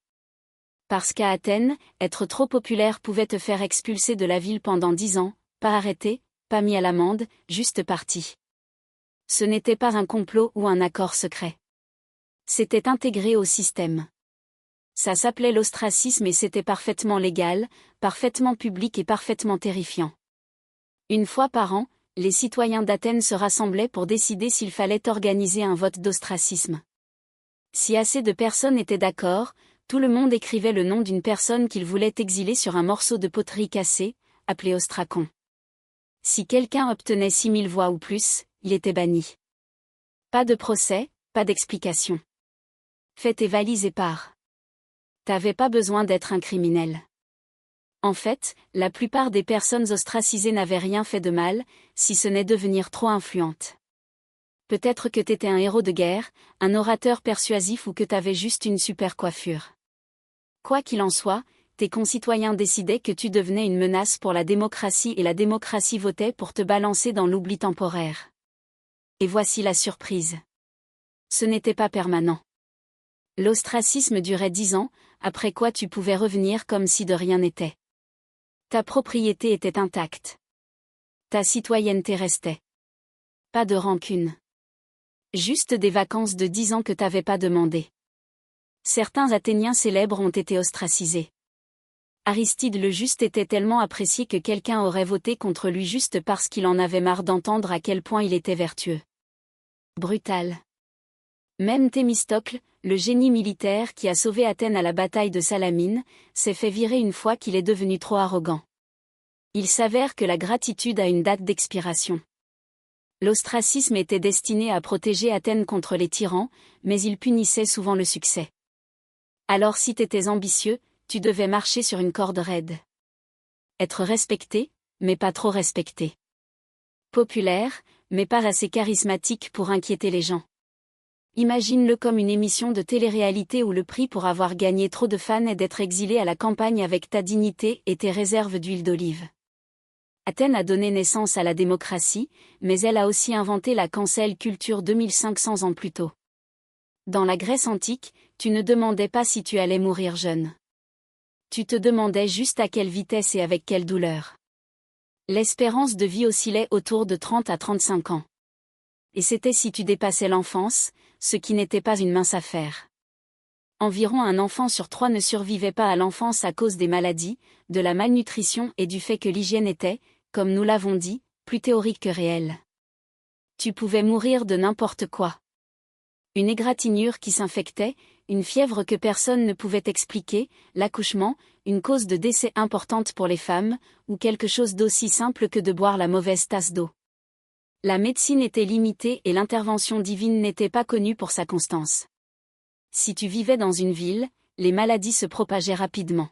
Parce qu'à Athènes, être trop populaire pouvait te faire expulser de la ville pendant 10 ans, pas arrêté, pas mis à l'amende, juste parti. Ce n'était pas un complot ou un accord secret. C'était intégré au système. Ça s'appelait l'ostracisme et c'était parfaitement légal, parfaitement public et parfaitement terrifiant. Une fois par an, les citoyens d'Athènes se rassemblaient pour décider s'il fallait organiser un vote d'ostracisme. Si assez de personnes étaient d'accord, tout le monde écrivait le nom d'une personne qu'il voulait exiler sur un morceau de poterie cassé, appelé ostracon. Si quelqu'un obtenait 6000 voix ou plus, il était banni. Pas de procès, pas d'explication. Fais tes valises et pars. T'avais pas besoin d'être un criminel. En fait, la plupart des personnes ostracisées n'avaient rien fait de mal, si ce n'est devenir trop influentes. Peut-être que t'étais un héros de guerre, un orateur persuasif ou que t'avais juste une super coiffure. Quoi qu'il en soit, tes concitoyens décidaient que tu devenais une menace pour la démocratie et la démocratie votait pour te balancer dans l'oubli temporaire. Et voici la surprise. Ce n'était pas permanent. L'ostracisme durait 10 ans, après quoi tu pouvais revenir comme si de rien n'était. Ta propriété était intacte. Ta citoyenneté restait. Pas de rancune. Juste des vacances de 10 ans que t'avais pas demandé. Certains Athéniens célèbres ont été ostracisés. Aristide le Juste était tellement apprécié que quelqu'un aurait voté contre lui juste parce qu'il en avait marre d'entendre à quel point il était vertueux. Brutal. Même Thémistocle, le génie militaire qui a sauvé Athènes à la bataille de Salamine, s'est fait virer une fois qu'il est devenu trop arrogant. Il s'avère que la gratitude a une date d'expiration. L'ostracisme était destiné à protéger Athènes contre les tyrans, mais il punissait souvent le succès. Alors si t'étais ambitieux, tu devais marcher sur une corde raide. Être respecté, mais pas trop respecté. Populaire, mais pas assez charismatique pour inquiéter les gens. Imagine-le comme une émission de télé-réalité où le prix pour avoir gagné trop de fans est d'être exilé à la campagne avec ta dignité et tes réserves d'huile d'olive. Athènes a donné naissance à la démocratie, mais elle a aussi inventé la cancel culture 2500 ans plus tôt. Dans la Grèce antique, tu ne demandais pas si tu allais mourir jeune. Tu te demandais juste à quelle vitesse et avec quelle douleur. L'espérance de vie oscillait autour de 30 à 35 ans. Et c'était si tu dépassais l'enfance, ce qui n'était pas une mince affaire. Environ un enfant sur 3 ne survivait pas à l'enfance à cause des maladies, de la malnutrition et du fait que l'hygiène était, comme nous l'avons dit, plus théorique que réelle. Tu pouvais mourir de n'importe quoi. Une égratignure qui s'infectait, une fièvre que personne ne pouvait expliquer, l'accouchement, une cause de décès importante pour les femmes, ou quelque chose d'aussi simple que de boire la mauvaise tasse d'eau. La médecine était limitée et l'intervention divine n'était pas connue pour sa constance. Si tu vivais dans une ville, les maladies se propageaient rapidement.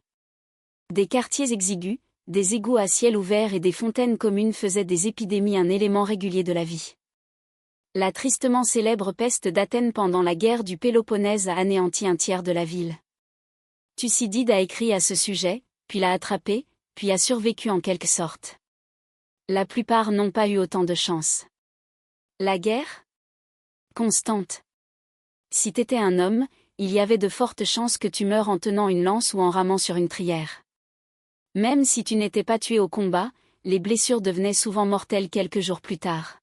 Des quartiers exigus, des égouts à ciel ouvert et des fontaines communes faisaient des épidémies un élément régulier de la vie. La tristement célèbre peste d'Athènes pendant la guerre du Péloponnèse a anéanti un tiers de la ville. Thucydide a écrit à ce sujet, puis l'a attrapé, puis a survécu en quelque sorte. La plupart n'ont pas eu autant de chance. La guerre ? Constante. Si t'étais un homme, il y avait de fortes chances que tu meures en tenant une lance ou en ramant sur une trière. Même si tu n'étais pas tué au combat, les blessures devenaient souvent mortelles quelques jours plus tard.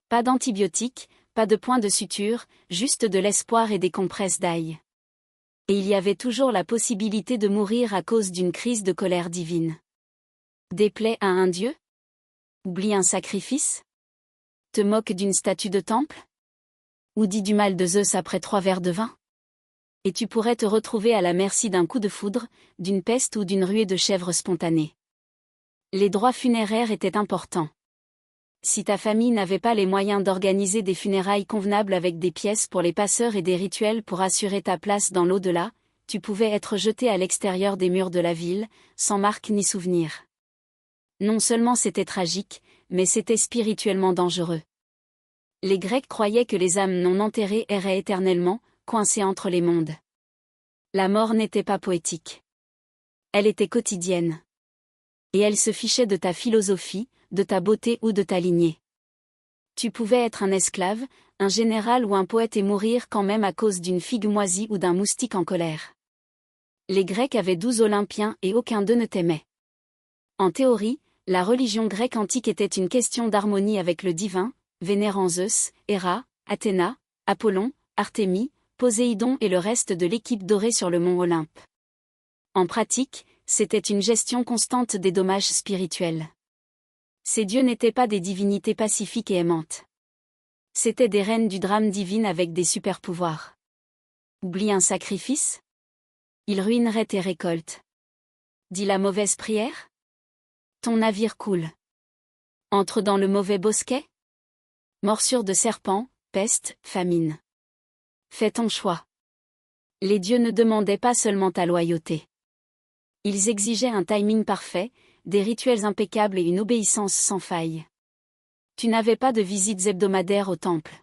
Pas d'antibiotiques, pas de points de suture, juste de l'espoir et des compresses d'ail. Et il y avait toujours la possibilité de mourir à cause d'une crise de colère divine. Déplaît à un dieu ? Oublie un sacrifice ? Te moque d'une statue de temple ? Ou dis du mal de Zeus après 3 verres de vin ? Et tu pourrais te retrouver à la merci d'un coup de foudre, d'une peste ou d'une ruée de chèvres spontanée. Les droits funéraires étaient importants. Si ta famille n'avait pas les moyens d'organiser des funérailles convenables avec des pièces pour les passeurs et des rituels pour assurer ta place dans l'au-delà, tu pouvais être jeté à l'extérieur des murs de la ville, sans marque ni souvenir. Non seulement c'était tragique, mais c'était spirituellement dangereux. Les Grecs croyaient que les âmes non enterrées erraient éternellement, coincées entre les mondes. La mort n'était pas poétique. Elle était quotidienne. Et elle se fichait de ta philosophie, de ta beauté ou de ta lignée. Tu pouvais être un esclave, un général ou un poète et mourir quand même à cause d'une figue moisie ou d'un moustique en colère. Les Grecs avaient 12 Olympiens et aucun d'eux ne t'aimait. En théorie, la religion grecque antique était une question d'harmonie avec le divin, vénérant Zeus, Héra, Athéna, Apollon, Artémis, Poséidon et le reste de l'équipe dorée sur le mont Olympe. En pratique, c'était une gestion constante des dommages spirituels. Ces dieux n'étaient pas des divinités pacifiques et aimantes. C'étaient des reines du drame divine avec des super-pouvoirs. Oublie un sacrifice ? Il ruinerait tes récoltes. Dis la mauvaise prière ? Ton navire coule. Entre dans le mauvais bosquet ? Morsure de serpent, peste, famine. Fais ton choix. Les dieux ne demandaient pas seulement ta loyauté. Ils exigeaient un timing parfait, des rituels impeccables et une obéissance sans faille. Tu n'avais pas de visites hebdomadaires au temple.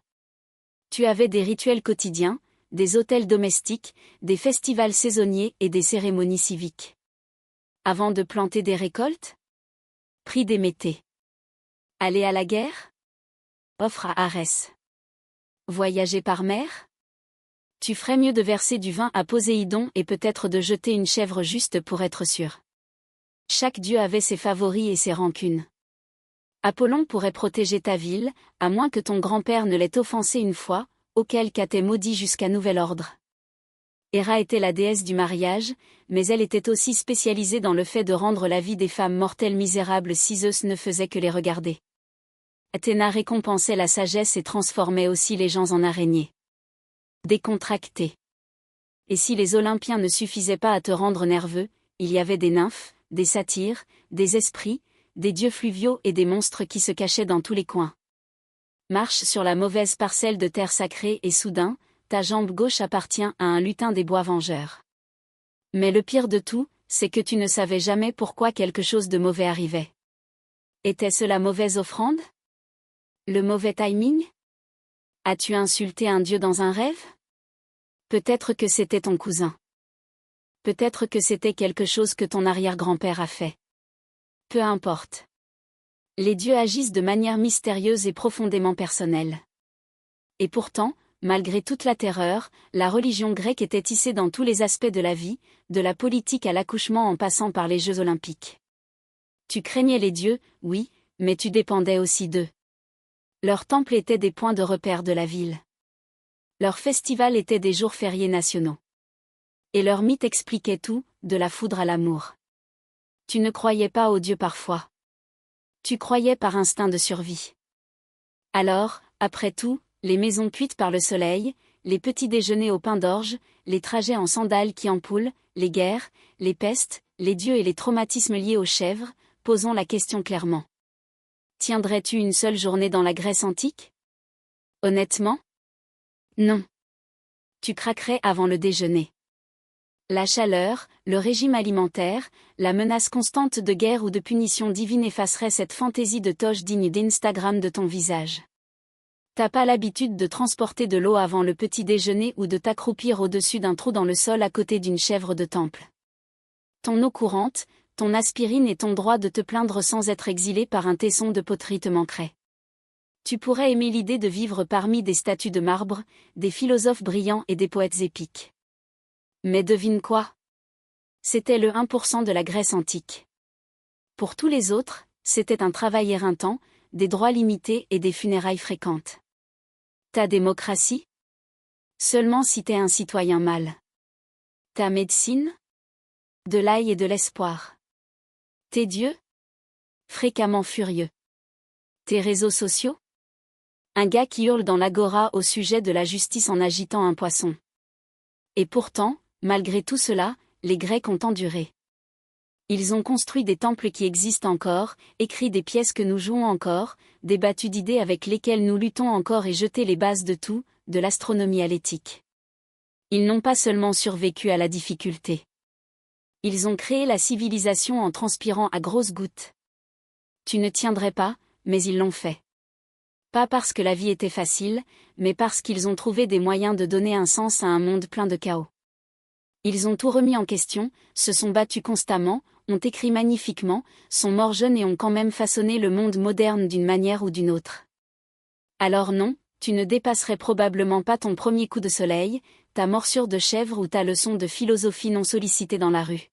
Tu avais des rituels quotidiens, des autels domestiques, des festivals saisonniers et des cérémonies civiques. Avant de planter des récoltes? Prix des métés. Aller à la guerre? Offre à Arès. Voyager par mer? Tu ferais mieux de verser du vin à Poséidon et peut-être de jeter une chèvre juste pour être sûr. Chaque dieu avait ses favoris et ses rancunes. Apollon pourrait protéger ta ville, à moins que ton grand-père ne l'ait offensé une fois, auquel cas t'es maudit jusqu'à nouvel ordre. Héra était la déesse du mariage, mais elle était aussi spécialisée dans le fait de rendre la vie des femmes mortelles misérables si Zeus ne faisait que les regarder. Athéna récompensait la sagesse et transformait aussi les gens en araignées. Décontracté. Et si les Olympiens ne suffisaient pas à te rendre nerveux, il y avait des nymphes, des satyres, des esprits, des dieux fluviaux et des monstres qui se cachaient dans tous les coins. Marche sur la mauvaise parcelle de terre sacrée et soudain, ta jambe gauche appartient à un lutin des bois vengeurs. Mais le pire de tout, c'est que tu ne savais jamais pourquoi quelque chose de mauvais arrivait. Était-ce la mauvaise offrande? Le mauvais timing? As-tu insulté un dieu dans un rêve? Peut-être que c'était ton cousin. Peut-être que c'était quelque chose que ton arrière-grand-père a fait. Peu importe. Les dieux agissent de manière mystérieuse et profondément personnelle. Et pourtant, malgré toute la terreur, la religion grecque était tissée dans tous les aspects de la vie, de la politique à l'accouchement en passant par les Jeux olympiques. Tu craignais les dieux, oui, mais tu dépendais aussi d'eux. Leurs temples étaient des points de repère de la ville. Leurs festivals étaient des jours fériés nationaux. Et leurs mythes expliquaient tout, de la foudre à l'amour. Tu ne croyais pas aux dieux parfois. Tu croyais par instinct de survie. Alors, après tout, les maisons cuites par le soleil, les petits déjeuners au pain d'orge, les trajets en sandales qui empoulent, les guerres, les pestes, les dieux et les traumatismes liés aux chèvres, posons la question clairement. Tiendrais-tu une seule journée dans la Grèce antique? Honnêtement? Non. Tu craquerais avant le déjeuner. La chaleur, le régime alimentaire, la menace constante de guerre ou de punition divine effaceraient cette fantaisie de toge digne d'Instagram de ton visage. T'as pas l'habitude de transporter de l'eau avant le petit déjeuner ou de t'accroupir au-dessus d'un trou dans le sol à côté d'une chèvre de temple. Ton eau courante, ton aspirine et ton droit de te plaindre sans être exilé par un tesson de poterie te manqueraient. Tu pourrais aimer l'idée de vivre parmi des statues de marbre, des philosophes brillants et des poètes épiques. Mais devine quoi? C'était le 1% de la Grèce antique. Pour tous les autres, c'était un travail éreintant, des droits limités et des funérailles fréquentes. Ta démocratie? Seulement si t'es un citoyen mâle. Ta médecine? De l'ail et de l'espoir. Tes dieux? Fréquemment furieux. Tes réseaux sociaux? Un gars qui hurle dans l'agora au sujet de la justice en agitant un poisson. Et pourtant, malgré tout cela, les Grecs ont enduré. Ils ont construit des temples qui existent encore, écrit des pièces que nous jouons encore, débattu d'idées avec lesquelles nous luttons encore et jeté les bases de tout, de l'astronomie à l'éthique. Ils n'ont pas seulement survécu à la difficulté. Ils ont créé la civilisation en transpirant à grosses gouttes. Tu ne tiendrais pas, mais ils l'ont fait. Pas parce que la vie était facile, mais parce qu'ils ont trouvé des moyens de donner un sens à un monde plein de chaos. Ils ont tout remis en question, se sont battus constamment, ont écrit magnifiquement, sont morts jeunes et ont quand même façonné le monde moderne d'une manière ou d'une autre. Alors non, tu ne dépasserais probablement pas ton premier coup de soleil, ta morsure de chèvre ou ta leçon de philosophie non sollicitée dans la rue.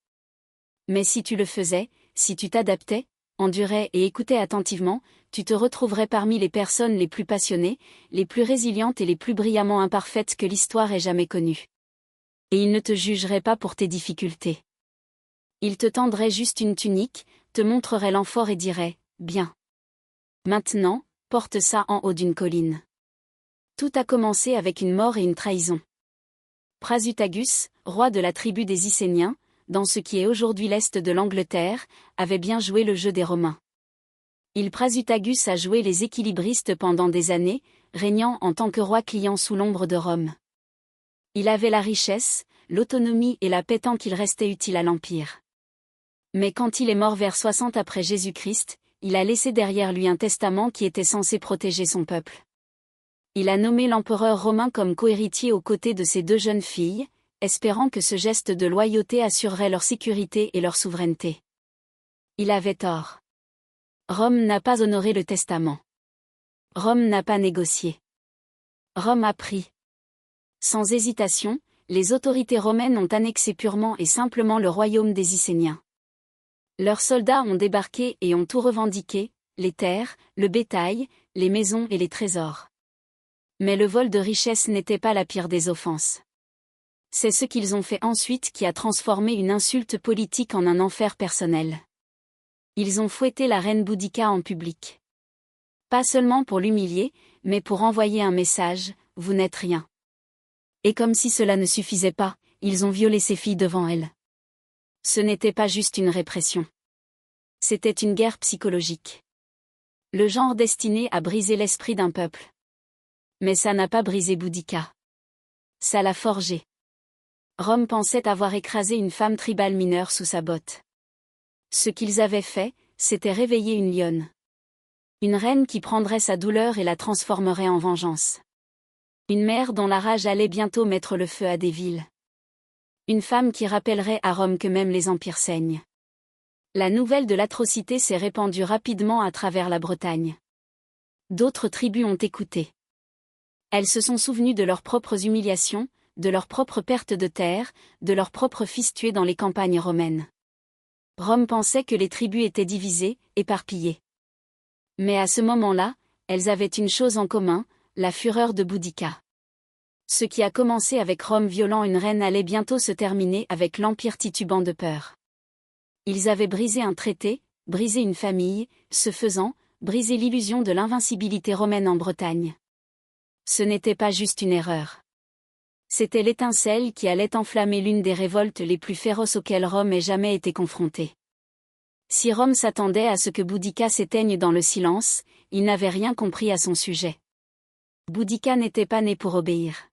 Mais si tu le faisais, si tu t'adaptais, endurais et écoutais attentivement, tu te retrouverais parmi les personnes les plus passionnées, les plus résilientes et les plus brillamment imparfaites que l'histoire ait jamais connues. Et ils ne te jugeraient pas pour tes difficultés. Ils te tendraient juste une tunique, te montreraient l'amphore et diraient « Bien. Maintenant, porte ça en haut d'une colline. » Tout a commencé avec une mort et une trahison. Prasutagus, roi de la tribu des Icéniens, dans ce qui est aujourd'hui l'est de l'Angleterre, avait bien joué le jeu des Romains. Prasutagus a joué les équilibristes pendant des années, régnant en tant que roi client sous l'ombre de Rome. Il avait la richesse, l'autonomie et la paix tant qu'il restait utile à l'Empire. Mais quand il est mort vers 60 après Jésus-Christ, il a laissé derrière lui un testament qui était censé protéger son peuple. Il a nommé l'empereur romain comme cohéritier aux côtés de ses 2 jeunes filles, espérant que ce geste de loyauté assurerait leur sécurité et leur souveraineté. Il avait tort. Rome n'a pas honoré le testament. Rome n'a pas négocié. Rome a pris. Sans hésitation, les autorités romaines ont annexé purement et simplement le royaume des Icéniens. Leurs soldats ont débarqué et ont tout revendiqué, les terres, le bétail, les maisons et les trésors. Mais le vol de richesses n'était pas la pire des offenses. C'est ce qu'ils ont fait ensuite qui a transformé une insulte politique en un enfer personnel. Ils ont fouetté la reine Boudica en public. Pas seulement pour l'humilier, mais pour envoyer un message, vous n'êtes rien. Et comme si cela ne suffisait pas, ils ont violé ses filles devant elle. Ce n'était pas juste une répression. C'était une guerre psychologique. Le genre destiné à briser l'esprit d'un peuple. Mais ça n'a pas brisé Boudica. Ça l'a forgé. Rome pensait avoir écrasé une femme tribale mineure sous sa botte. Ce qu'ils avaient fait, c'était réveiller une lionne. Une reine qui prendrait sa douleur et la transformerait en vengeance. Une mère dont la rage allait bientôt mettre le feu à des villes. Une femme qui rappellerait à Rome que même les empires saignent. La nouvelle de l'atrocité s'est répandue rapidement à travers la Bretagne. D'autres tribus ont écouté. Elles se sont souvenues de leurs propres humiliations, de leurs propres pertes de terre, de leurs propres fils tués dans les campagnes romaines. Rome pensait que les tribus étaient divisées, éparpillées. Mais à ce moment-là, elles avaient une chose en commun, la fureur de Boudica. Ce qui a commencé avec Rome violant une reine allait bientôt se terminer avec l'Empire titubant de peur. Ils avaient brisé un traité, brisé une famille, ce faisant, brisé l'illusion de l'invincibilité romaine en Bretagne. Ce n'était pas juste une erreur. C'était l'étincelle qui allait enflammer l'une des révoltes les plus féroces auxquelles Rome ait jamais été confrontée. Si Rome s'attendait à ce que Boudica s'éteigne dans le silence, il n'avait rien compris à son sujet. Boudica n'était pas née pour obéir.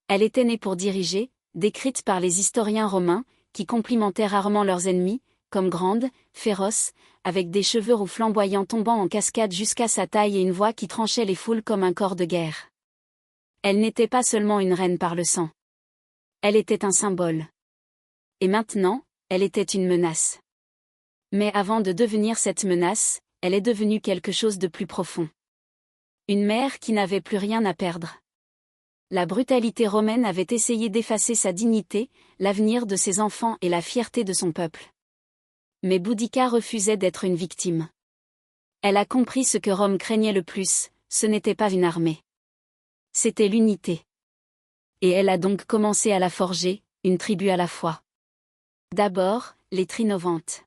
Elle était née pour diriger, décrite par les historiens romains, qui complimentaient rarement leurs ennemis, comme grande, féroce, avec des cheveux roux flamboyants tombant en cascade jusqu'à sa taille et une voix qui tranchait les foules comme un cor de guerre. Elle n'était pas seulement une reine par le sang. Elle était un symbole. Et maintenant, elle était une menace. Mais avant de devenir cette menace, elle est devenue quelque chose de plus profond. Une mère qui n'avait plus rien à perdre. La brutalité romaine avait essayé d'effacer sa dignité, l'avenir de ses enfants et la fierté de son peuple. Mais Boudica refusait d'être une victime. Elle a compris ce que Rome craignait le plus, ce n'était pas une armée. C'était l'unité. Et elle a donc commencé à la forger, une tribu à la fois. D'abord, les Trinovantes.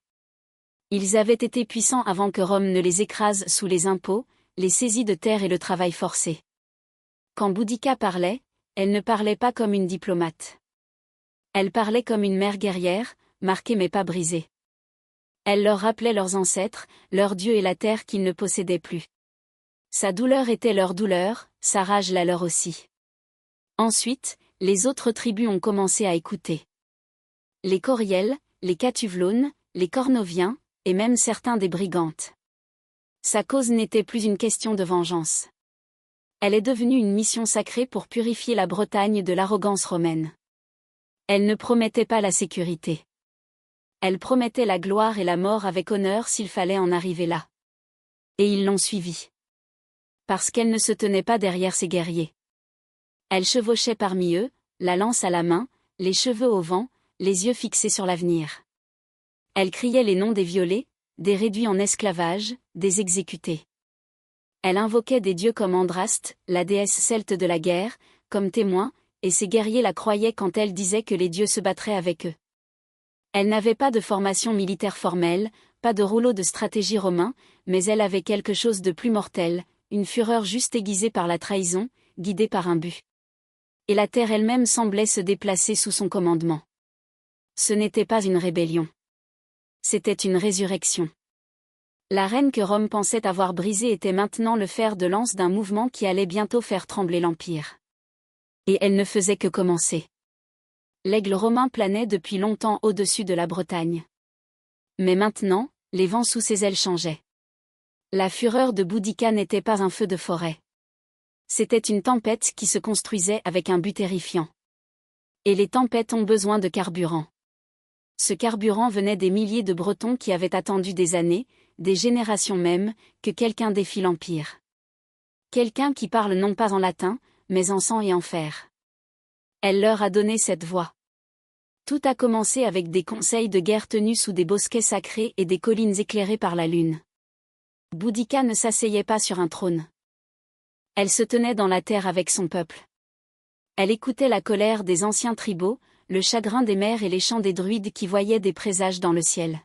Ils avaient été puissants avant que Rome ne les écrase sous les impôts, les saisies de terre et le travail forcé. Quand Boudica parlait, elle ne parlait pas comme une diplomate. Elle parlait comme une mère guerrière, marquée mais pas brisée. Elle leur rappelait leurs ancêtres, leurs dieux et la terre qu'ils ne possédaient plus. Sa douleur était leur douleur, sa rage la leur aussi. Ensuite, les autres tribus ont commencé à écouter. Les Coriels, les Catuvlones, les Cornoviens, et même certains des Brigantes. Sa cause n'était plus une question de vengeance. Elle est devenue une mission sacrée pour purifier la Bretagne de l'arrogance romaine. Elle ne promettait pas la sécurité. Elle promettait la gloire et la mort avec honneur s'il fallait en arriver là. Et ils l'ont suivie. Parce qu'elle ne se tenait pas derrière ses guerriers. Elle chevauchait parmi eux, la lance à la main, les cheveux au vent, les yeux fixés sur l'avenir. Elle criait les noms des violés, des réduits en esclavage, des exécutés. Elle invoquait des dieux comme Andraste, la déesse celte de la guerre, comme témoin, et ses guerriers la croyaient quand elle disait que les dieux se battraient avec eux. Elle n'avait pas de formation militaire formelle, pas de rouleau de stratégie romain, mais elle avait quelque chose de plus mortel, une fureur juste aiguisée par la trahison, guidée par un but. Et la terre elle-même semblait se déplacer sous son commandement. Ce n'était pas une rébellion. C'était une résurrection. La reine que Rome pensait avoir brisée était maintenant le fer de lance d'un mouvement qui allait bientôt faire trembler l'Empire. Et elle ne faisait que commencer. L'aigle romain planait depuis longtemps au-dessus de la Bretagne. Mais maintenant, les vents sous ses ailes changeaient. La fureur de Boudica n'était pas un feu de forêt. C'était une tempête qui se construisait avec un but terrifiant. Et les tempêtes ont besoin de carburant. Ce carburant venait des milliers de Bretons qui avaient attendu des années, des générations même, que quelqu'un défie l'Empire. Quelqu'un qui parle non pas en latin, mais en sang et en fer. Elle leur a donné cette voix. Tout a commencé avec des conseils de guerre tenus sous des bosquets sacrés et des collines éclairées par la lune. Boudica ne s'asseyait pas sur un trône. Elle se tenait dans la terre avec son peuple. Elle écoutait la colère des anciens tribaux, le chagrin des mères et les chants des druides qui voyaient des présages dans le ciel.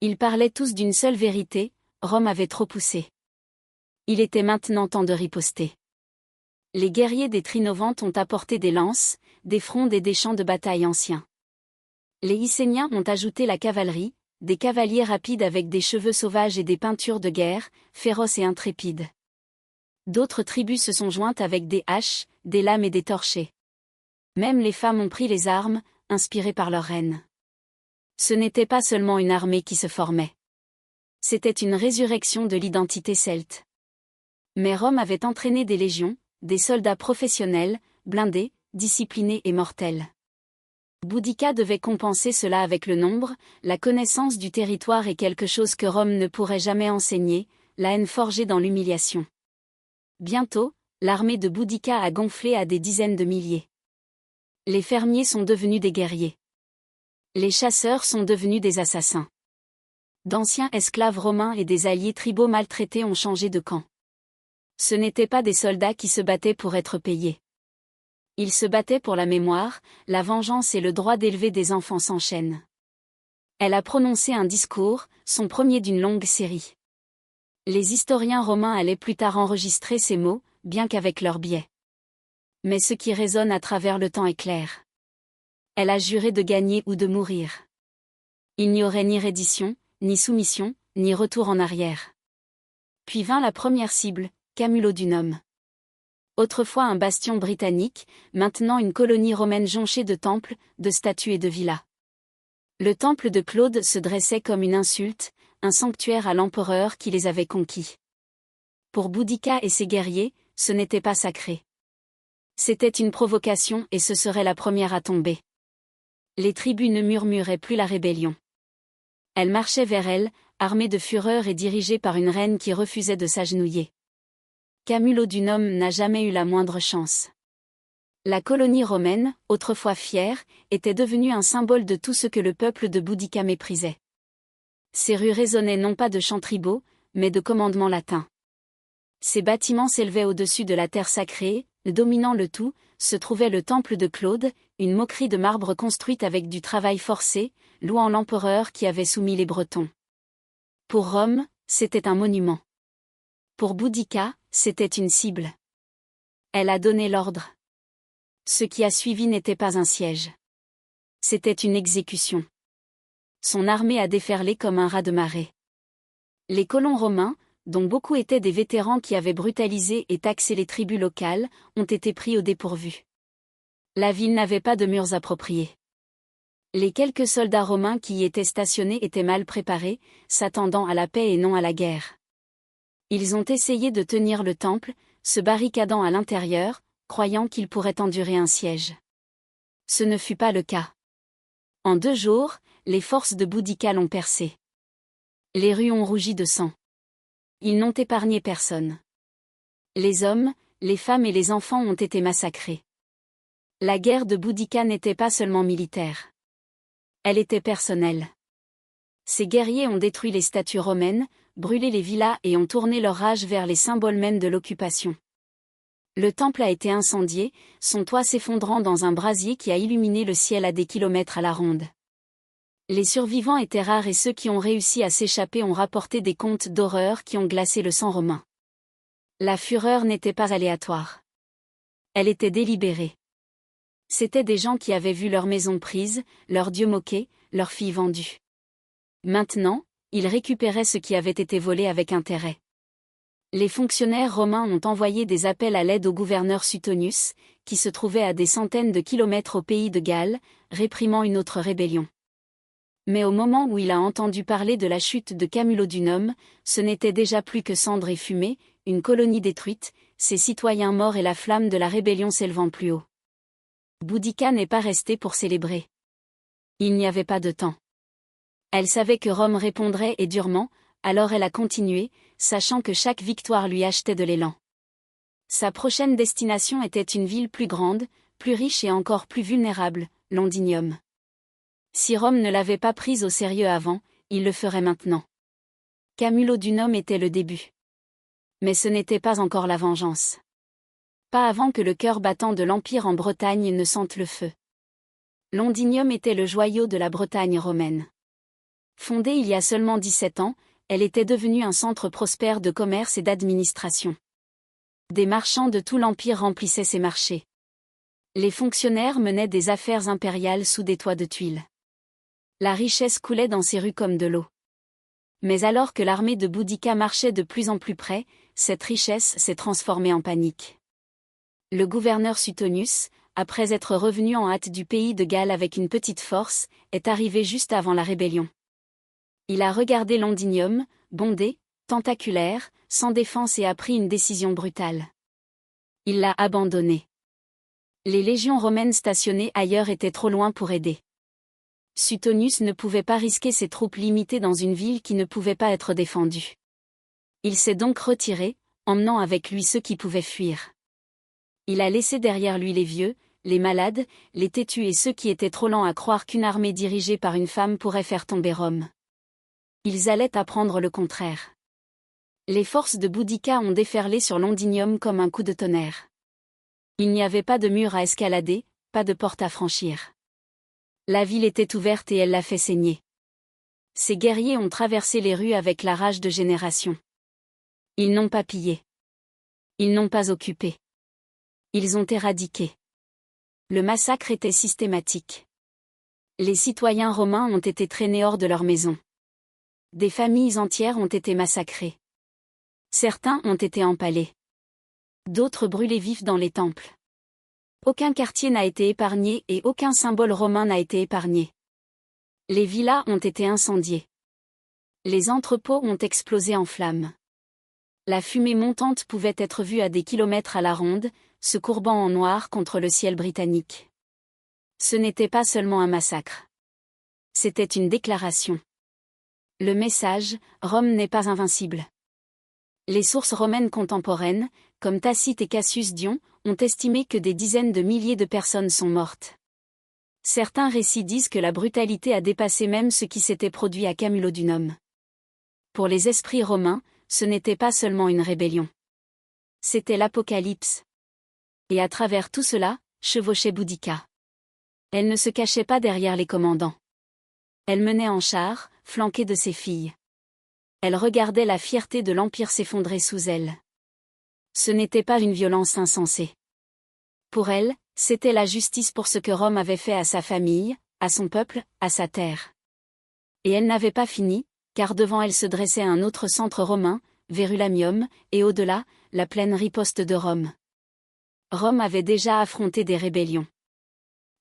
Ils parlaient tous d'une seule vérité, Rome avait trop poussé. Il était maintenant temps de riposter. Les guerriers des Trinovantes ont apporté des lances, des frondes et des champs de bataille anciens. Les Icéniens ont ajouté la cavalerie, des cavaliers rapides avec des cheveux sauvages et des peintures de guerre, féroces et intrépides. D'autres tribus se sont jointes avec des haches, des lames et des torchets. Même les femmes ont pris les armes, inspirées par leur reine. Ce n'était pas seulement une armée qui se formait. C'était une résurrection de l'identité celte. Mais Rome avait entraîné des légions, des soldats professionnels, blindés, disciplinés et mortels. Boudica devait compenser cela avec le nombre, la connaissance du territoire et quelque chose que Rome ne pourrait jamais enseigner, la haine forgée dans l'humiliation. Bientôt, l'armée de Boudica a gonflé à des dizaines de milliers. Les fermiers sont devenus des guerriers. Les chasseurs sont devenus des assassins. D'anciens esclaves romains et des alliés tribaux maltraités ont changé de camp. Ce n'étaient pas des soldats qui se battaient pour être payés. Ils se battaient pour la mémoire, la vengeance et le droit d'élever des enfants sans chaîne. Elle a prononcé un discours, son premier d'une longue série. Les historiens romains allaient plus tard enregistrer ces mots, bien qu'avec leur biais. Mais ce qui résonne à travers le temps est clair. Elle a juré de gagner ou de mourir. Il n'y aurait ni reddition, ni soumission, ni retour en arrière. Puis vint la première cible, Camulodunum. Autrefois un bastion britannique, maintenant une colonie romaine jonchée de temples, de statues et de villas. Le temple de Claude se dressait comme une insulte, un sanctuaire à l'empereur qui les avait conquis. Pour Boudica et ses guerriers, ce n'était pas sacré. C'était une provocation et ce serait la première à tomber. Les tribus ne murmuraient plus la rébellion. Elles marchaient vers elle, armées de fureur et dirigées par une reine qui refusait de s'agenouiller. Camulodunum n'a jamais eu la moindre chance. La colonie romaine, autrefois fière, était devenue un symbole de tout ce que le peuple de Boudica méprisait. Ses rues résonnaient non pas de chants tribaux, mais de commandements latins. Ses bâtiments s'élevaient au-dessus de la terre sacrée, dominant le tout, se trouvait le temple de Claude, une moquerie de marbre construite avec du travail forcé, louant l'empereur qui avait soumis les Bretons. Pour Rome, c'était un monument. Pour Boudica, c'était une cible. Elle a donné l'ordre. Ce qui a suivi n'était pas un siège. C'était une exécution. Son armée a déferlé comme un raz de marée. Les colons romains, dont beaucoup étaient des vétérans qui avaient brutalisé et taxé les tribus locales, ont été pris au dépourvu. La ville n'avait pas de murs appropriés. Les quelques soldats romains qui y étaient stationnés étaient mal préparés, s'attendant à la paix et non à la guerre. Ils ont essayé de tenir le temple, se barricadant à l'intérieur, croyant qu'ils pourraient endurer un siège. Ce ne fut pas le cas. En 2 jours, les forces de Boudica l'ont percé. Les rues ont rougi de sang. Ils n'ont épargné personne. Les hommes, les femmes et les enfants ont été massacrés. La guerre de Boudica n'était pas seulement militaire. Elle était personnelle. Ces guerriers ont détruit les statues romaines, brûlé les villas et ont tourné leur rage vers les symboles mêmes de l'occupation. Le temple a été incendié, son toit s'effondrant dans un brasier qui a illuminé le ciel à des kilomètres à la ronde. Les survivants étaient rares et ceux qui ont réussi à s'échapper ont rapporté des contes d'horreur qui ont glacé le sang romain. La fureur n'était pas aléatoire. Elle était délibérée. C'étaient des gens qui avaient vu leur maison prise, leurs dieux moqués, leurs filles vendues. Maintenant, ils récupéraient ce qui avait été volé avec intérêt. Les fonctionnaires romains ont envoyé des appels à l'aide au gouverneur Suetonius, qui se trouvait à des centaines de kilomètres au pays de Galles, réprimant une autre rébellion. Mais au moment où il a entendu parler de la chute de Camulodunum, ce n'était déjà plus que cendres et fumée, une colonie détruite, ses citoyens morts et la flamme de la rébellion s'élevant plus haut. Boudica n'est pas restée pour célébrer. Il n'y avait pas de temps. Elle savait que Rome répondrait et durement, alors elle a continué, sachant que chaque victoire lui achetait de l'élan. Sa prochaine destination était une ville plus grande, plus riche et encore plus vulnérable, Londinium. Si Rome ne l'avait pas prise au sérieux avant, il le ferait maintenant. Camulodunum était le début. Mais ce n'était pas encore la vengeance. Pas avant que le cœur battant de l'Empire en Bretagne ne sente le feu. Londinium était le joyau de la Bretagne romaine. Fondée il y a seulement 17 ans, elle était devenue un centre prospère de commerce et d'administration. Des marchands de tout l'Empire remplissaient ses marchés. Les fonctionnaires menaient des affaires impériales sous des toits de tuiles. La richesse coulait dans ces rues comme de l'eau. Mais alors que l'armée de Boudica marchait de plus en plus près, cette richesse s'est transformée en panique. Le gouverneur Suetonius, après être revenu en hâte du pays de Galles avec une petite force, est arrivé juste avant la rébellion. Il a regardé Londinium, bondé, tentaculaire, sans défense et a pris une décision brutale. Il l'a abandonné. Les légions romaines stationnées ailleurs étaient trop loin pour aider. Suetonius ne pouvait pas risquer ses troupes limitées dans une ville qui ne pouvait pas être défendue. Il s'est donc retiré, emmenant avec lui ceux qui pouvaient fuir. Il a laissé derrière lui les vieux, les malades, les têtus et ceux qui étaient trop lents à croire qu'une armée dirigée par une femme pourrait faire tomber Rome. Ils allaient apprendre le contraire. Les forces de Boudica ont déferlé sur Londinium comme un coup de tonnerre. Il n'y avait pas de mur à escalader, pas de porte à franchir. La ville était ouverte et elle l'a fait saigner. Ces guerriers ont traversé les rues avec la rage de générations. Ils n'ont pas pillé. Ils n'ont pas occupé. Ils ont éradiqué. Le massacre était systématique. Les citoyens romains ont été traînés hors de leur maison. Des familles entières ont été massacrées. Certains ont été empalés. D'autres brûlés vifs dans les temples. Aucun quartier n'a été épargné et aucun symbole romain n'a été épargné. Les villas ont été incendiées. Les entrepôts ont explosé en flammes. La fumée montante pouvait être vue à des kilomètres à la ronde, se courbant en noir contre le ciel britannique. Ce n'était pas seulement un massacre. C'était une déclaration. Le message, Rome n'est pas invincible. Les sources romaines contemporaines, comme Tacite et Cassius Dion, ont estimé que des dizaines de milliers de personnes sont mortes. Certains récits disent que la brutalité a dépassé même ce qui s'était produit à Camulodunum. Pour les esprits romains, ce n'était pas seulement une rébellion. C'était l'apocalypse. Et à travers tout cela, chevauchait Boudica. Elle ne se cachait pas derrière les commandants. Elle menait en char, flanquée de ses filles. Elle regardait la fierté de l'Empire s'effondrer sous elle. Ce n'était pas une violence insensée. Pour elle, c'était la justice pour ce que Rome avait fait à sa famille, à son peuple, à sa terre. Et elle n'avait pas fini, car devant elle se dressait un autre centre romain, Verulamium, et au-delà, la pleine riposte de Rome. Rome avait déjà affronté des rébellions.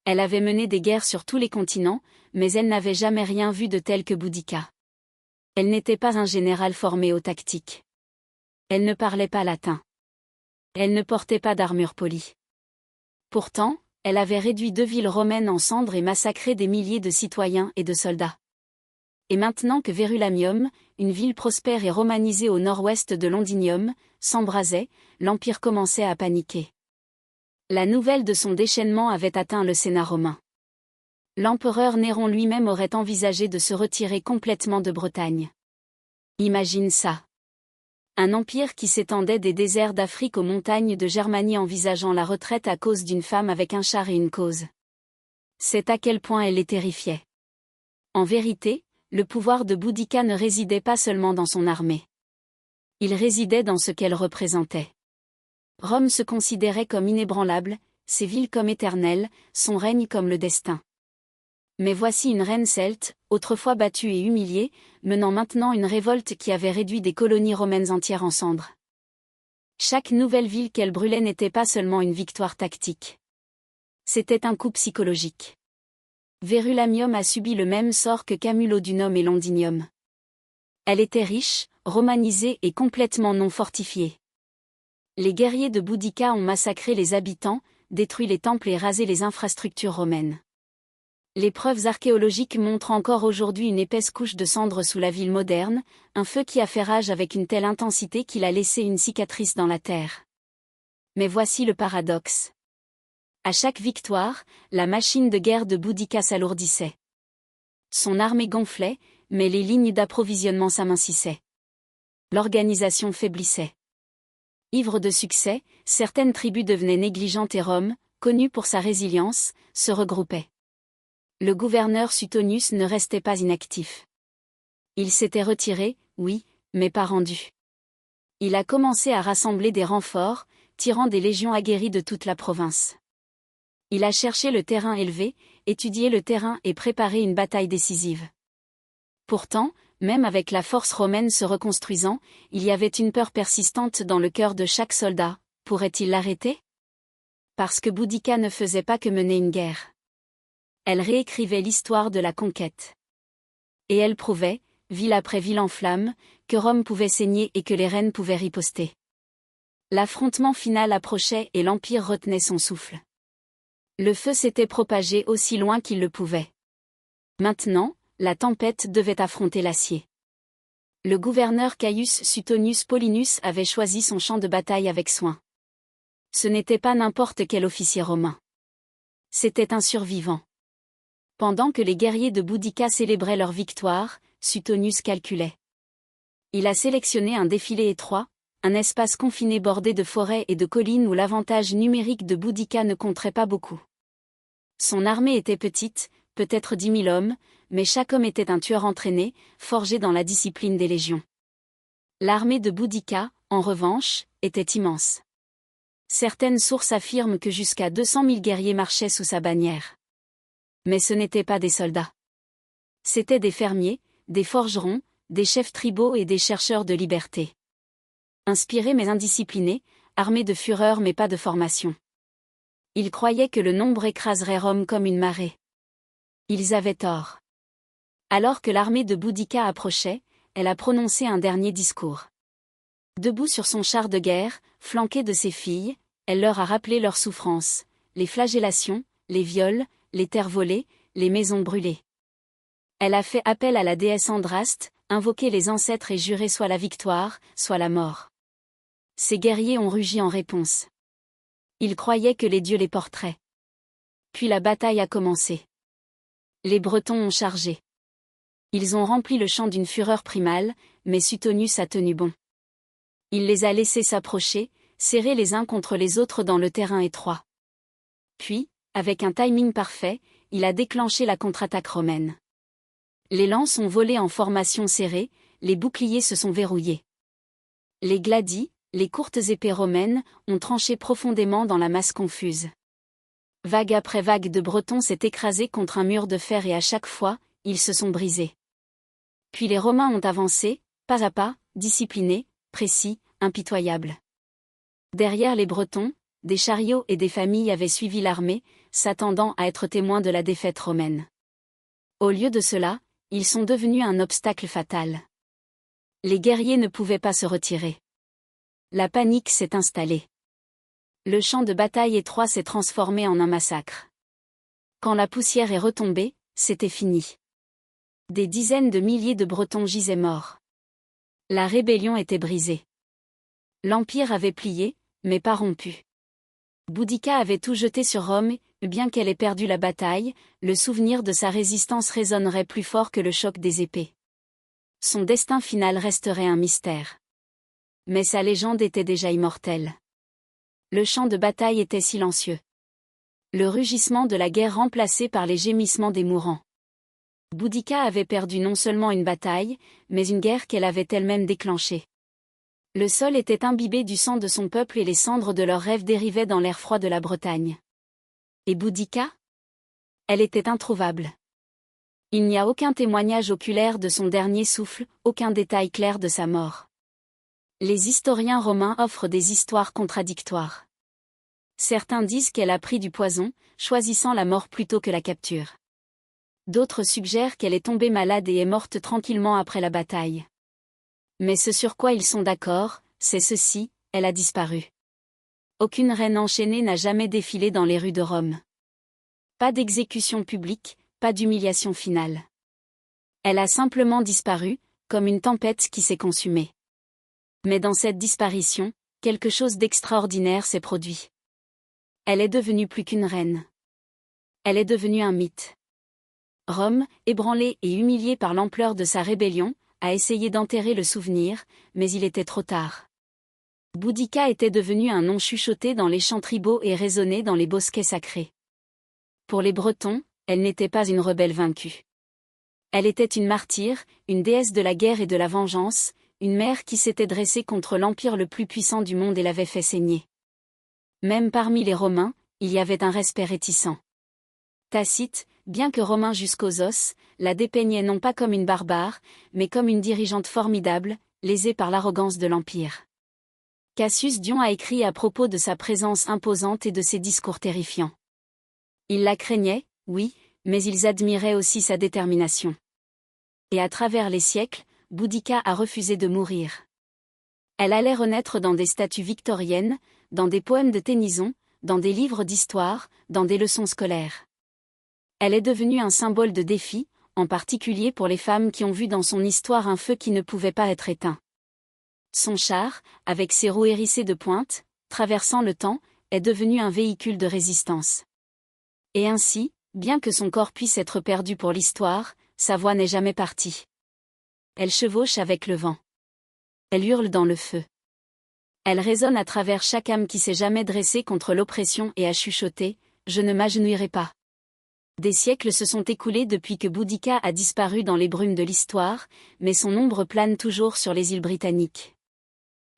Elle avait mené des guerres sur tous les continents, mais elle n'avait jamais rien vu de tel que Boudica. Elle n'était pas un général formé aux tactiques. Elle ne parlait pas latin. Elle ne portait pas d'armure polie. Pourtant, elle avait réduit 2 villes romaines en cendres et massacré des milliers de citoyens et de soldats. Et maintenant que Verulamium, une ville prospère et romanisée au nord-ouest de Londinium, s'embrasait, l'Empire commençait à paniquer. La nouvelle de son déchaînement avait atteint le Sénat romain. L'empereur Néron lui-même aurait envisagé de se retirer complètement de Bretagne. Imagine ça. Un empire qui s'étendait des déserts d'Afrique aux montagnes de Germanie envisageant la retraite à cause d'une femme avec un char et une cause. C'est à quel point elle les terrifiait. En vérité, le pouvoir de Boudica ne résidait pas seulement dans son armée. Il résidait dans ce qu'elle représentait. Rome se considérait comme inébranlable, ses villes comme éternelles, son règne comme le destin. Mais voici une reine celte, autrefois battue et humiliée, menant maintenant une révolte qui avait réduit des colonies romaines entières en cendres. Chaque nouvelle ville qu'elle brûlait n'était pas seulement une victoire tactique. C'était un coup psychologique. Verulamium a subi le même sort que Camulodunum et Londinium. Elle était riche, romanisée et complètement non fortifiée. Les guerriers de Boudica ont massacré les habitants, détruit les temples et rasé les infrastructures romaines. Les preuves archéologiques montrent encore aujourd'hui une épaisse couche de cendres sous la ville moderne, un feu qui a fait rage avec une telle intensité qu'il a laissé une cicatrice dans la terre. Mais voici le paradoxe. À chaque victoire, la machine de guerre de Boudica s'alourdissait. Son armée gonflait, mais les lignes d'approvisionnement s'amincissaient. L'organisation faiblissait. Ivre de succès, certaines tribus devenaient négligentes et Rome, connue pour sa résilience, se regroupait. Le gouverneur Suetonius ne restait pas inactif. Il s'était retiré, oui, mais pas rendu. Il a commencé à rassembler des renforts, tirant des légions aguerries de toute la province. Il a cherché le terrain élevé, étudié le terrain et préparé une bataille décisive. Pourtant, même avec la force romaine se reconstruisant, il y avait une peur persistante dans le cœur de chaque soldat. Pourrait-il l'arrêter? Parce que Boudica ne faisait pas que mener une guerre. Elle réécrivait l'histoire de la conquête. Et elle prouvait, ville après ville en flammes, que Rome pouvait saigner et que les reines pouvaient riposter. L'affrontement final approchait et l'Empire retenait son souffle. Le feu s'était propagé aussi loin qu'il le pouvait. Maintenant, la tempête devait affronter l'acier. Le gouverneur Caius Suetonius Paulinus avait choisi son champ de bataille avec soin. Ce n'était pas n'importe quel officier romain. C'était un survivant. Pendant que les guerriers de Boudica célébraient leur victoire, Suetonius calculait. Il a sélectionné un défilé étroit, un espace confiné bordé de forêts et de collines où l'avantage numérique de Boudica ne compterait pas beaucoup. Son armée était petite, peut-être 10 000 hommes, mais chaque homme était un tueur entraîné, forgé dans la discipline des légions. L'armée de Boudica, en revanche, était immense. Certaines sources affirment que jusqu'à 200 000 guerriers marchaient sous sa bannière. Mais ce n'étaient pas des soldats. C'étaient des fermiers, des forgerons, des chefs tribaux et des chercheurs de liberté. Inspirés mais indisciplinés, armés de fureur mais pas de formation. Ils croyaient que le nombre écraserait Rome comme une marée. Ils avaient tort. Alors que l'armée de Boudica approchait, elle a prononcé un dernier discours. Debout sur son char de guerre, flanquée de ses filles, elle leur a rappelé leurs souffrances, les flagellations, les viols, les terres volées, les maisons brûlées. Elle a fait appel à la déesse Andraste, invoqué les ancêtres et juré soit la victoire, soit la mort. Ces guerriers ont rugi en réponse. Ils croyaient que les dieux les porteraient. Puis la bataille a commencé. Les Bretons ont chargé. Ils ont rempli le champ d'une fureur primale, mais Suetonius a tenu bon. Il les a laissés s'approcher, serrés les uns contre les autres dans le terrain étroit. Puis, avec un timing parfait, il a déclenché la contre-attaque romaine. Les lances ont volé en formation serrée, les boucliers se sont verrouillés. Les gladies, les courtes épées romaines, ont tranché profondément dans la masse confuse. Vague après vague de Bretons s'est écrasée contre un mur de fer et à chaque fois, ils se sont brisés. Puis les Romains ont avancé, pas à pas, disciplinés, précis, impitoyables. Derrière les Bretons, des chariots et des familles avaient suivi l'armée, s'attendant à être témoins de la défaite romaine. Au lieu de cela, ils sont devenus un obstacle fatal. Les guerriers ne pouvaient pas se retirer. La panique s'est installée. Le champ de bataille étroit s'est transformé en un massacre. Quand la poussière est retombée, c'était fini. Des dizaines de milliers de Bretons gisaient morts. La rébellion était brisée. L'Empire avait plié, mais pas rompu. Boudica avait tout jeté sur Rome, et bien qu'elle ait perdu la bataille, le souvenir de sa résistance résonnerait plus fort que le choc des épées. Son destin final resterait un mystère. Mais sa légende était déjà immortelle. Le champ de bataille était silencieux. Le rugissement de la guerre remplacé par les gémissements des mourants. Boudica avait perdu non seulement une bataille, mais une guerre qu'elle avait elle-même déclenchée. Le sol était imbibé du sang de son peuple et les cendres de leurs rêves dérivaient dans l'air froid de la Bretagne. Et Boudica? Elle était introuvable. Il n'y a aucun témoignage oculaire de son dernier souffle, aucun détail clair de sa mort. Les historiens romains offrent des histoires contradictoires. Certains disent qu'elle a pris du poison, choisissant la mort plutôt que la capture. D'autres suggèrent qu'elle est tombée malade et est morte tranquillement après la bataille. Mais ce sur quoi ils sont d'accord, c'est ceci, elle a disparu. Aucune reine enchaînée n'a jamais défilé dans les rues de Rome. Pas d'exécution publique, pas d'humiliation finale. Elle a simplement disparu, comme une tempête qui s'est consumée. Mais dans cette disparition, quelque chose d'extraordinaire s'est produit. Elle est devenue plus qu'une reine. Elle est devenue un mythe. Rome, ébranlée et humiliée par l'ampleur de sa rébellion, a essayé d'enterrer le souvenir, mais il était trop tard. Boudica était devenue un nom chuchoté dans les chants tribaux et résonné dans les bosquets sacrés. Pour les Bretons, elle n'était pas une rebelle vaincue. Elle était une martyre, une déesse de la guerre et de la vengeance, une mère qui s'était dressée contre l'empire le plus puissant du monde et l'avait fait saigner. Même parmi les Romains, il y avait un respect réticent. Tacite, bien que romain jusqu'aux os, la dépeignait non pas comme une barbare, mais comme une dirigeante formidable, lésée par l'arrogance de l'empire. Cassius Dion a écrit à propos de sa présence imposante et de ses discours terrifiants. Ils la craignaient, oui, mais ils admiraient aussi sa détermination. Et à travers les siècles, Boudica a refusé de mourir. Elle allait renaître dans des statues victoriennes, dans des poèmes de Tennyson, dans des livres d'histoire, dans des leçons scolaires. Elle est devenue un symbole de défi, en particulier pour les femmes qui ont vu dans son histoire un feu qui ne pouvait pas être éteint. Son char, avec ses roues hérissées de pointe, traversant le temps, est devenu un véhicule de résistance. Et ainsi, bien que son corps puisse être perdu pour l'histoire, sa voix n'est jamais partie. Elle chevauche avec le vent. Elle hurle dans le feu. Elle résonne à travers chaque âme qui s'est jamais dressée contre l'oppression et a chuchoté « Je ne m'agenouillerai pas ». Des siècles se sont écoulés depuis que Boudica a disparu dans les brumes de l'histoire, mais son ombre plane toujours sur les îles britanniques.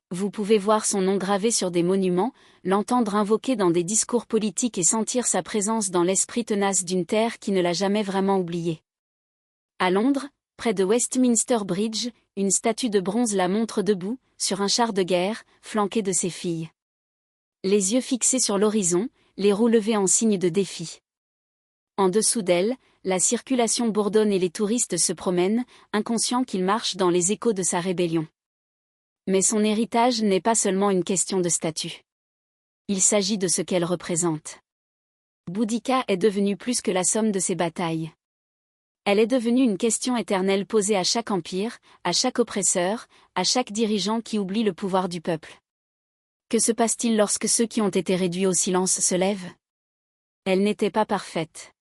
Vous pouvez voir son nom gravé sur des monuments, l'entendre invoquer dans des discours politiques et sentir sa présence dans l'esprit tenace d'une terre qui ne l'a jamais vraiment oublié. À Londres, près de Westminster Bridge, une statue de bronze la montre debout, sur un char de guerre, flanqué de ses filles. Les yeux fixés sur l'horizon, les roues levées en signe de défi. En dessous d'elle, la circulation bourdonne et les touristes se promènent, inconscients qu'ils marchent dans les échos de sa rébellion. Mais son héritage n'est pas seulement une question de statut. Il s'agit de ce qu'elle représente. Boudica est devenue plus que la somme de ses batailles. Elle est devenue une question éternelle posée à chaque empire, à chaque oppresseur, à chaque dirigeant qui oublie le pouvoir du peuple. Que se passe-t-il lorsque ceux qui ont été réduits au silence se lèvent? Elle n'était pas parfaite.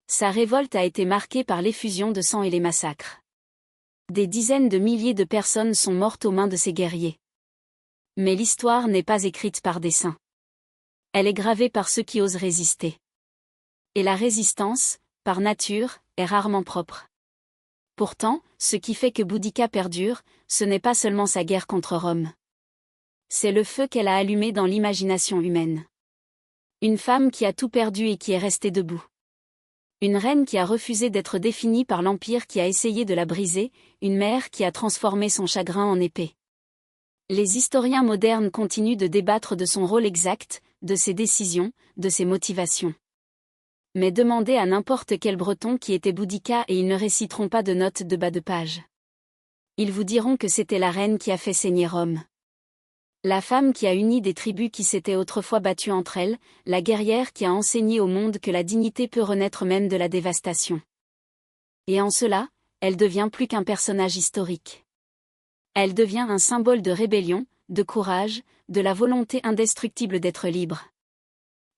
Sa révolte a été marquée par l'effusion de sang et les massacres. Des dizaines de milliers de personnes sont mortes aux mains de ces guerriers. Mais l'histoire n'est pas écrite par des saints. Elle est gravée par ceux qui osent résister. Et la résistance, par nature, est rarement propre. Pourtant, ce qui fait que Boudica perdure, ce n'est pas seulement sa guerre contre Rome. C'est le feu qu'elle a allumé dans l'imagination humaine. Une femme qui a tout perdu et qui est restée debout. Une reine qui a refusé d'être définie par l'empire qui a essayé de la briser, une mère qui a transformé son chagrin en épée. Les historiens modernes continuent de débattre de son rôle exact, de ses décisions, de ses motivations. Mais demandez à n'importe quel Breton qui était Boudica et ils ne réciteront pas de notes de bas de page. Ils vous diront que c'était la reine qui a fait saigner Rome. La femme qui a uni des tribus qui s'étaient autrefois battues entre elles, la guerrière qui a enseigné au monde que la dignité peut renaître même de la dévastation. Et en cela, elle devient plus qu'un personnage historique. Elle devient un symbole de rébellion, de courage, de la volonté indestructible d'être libre.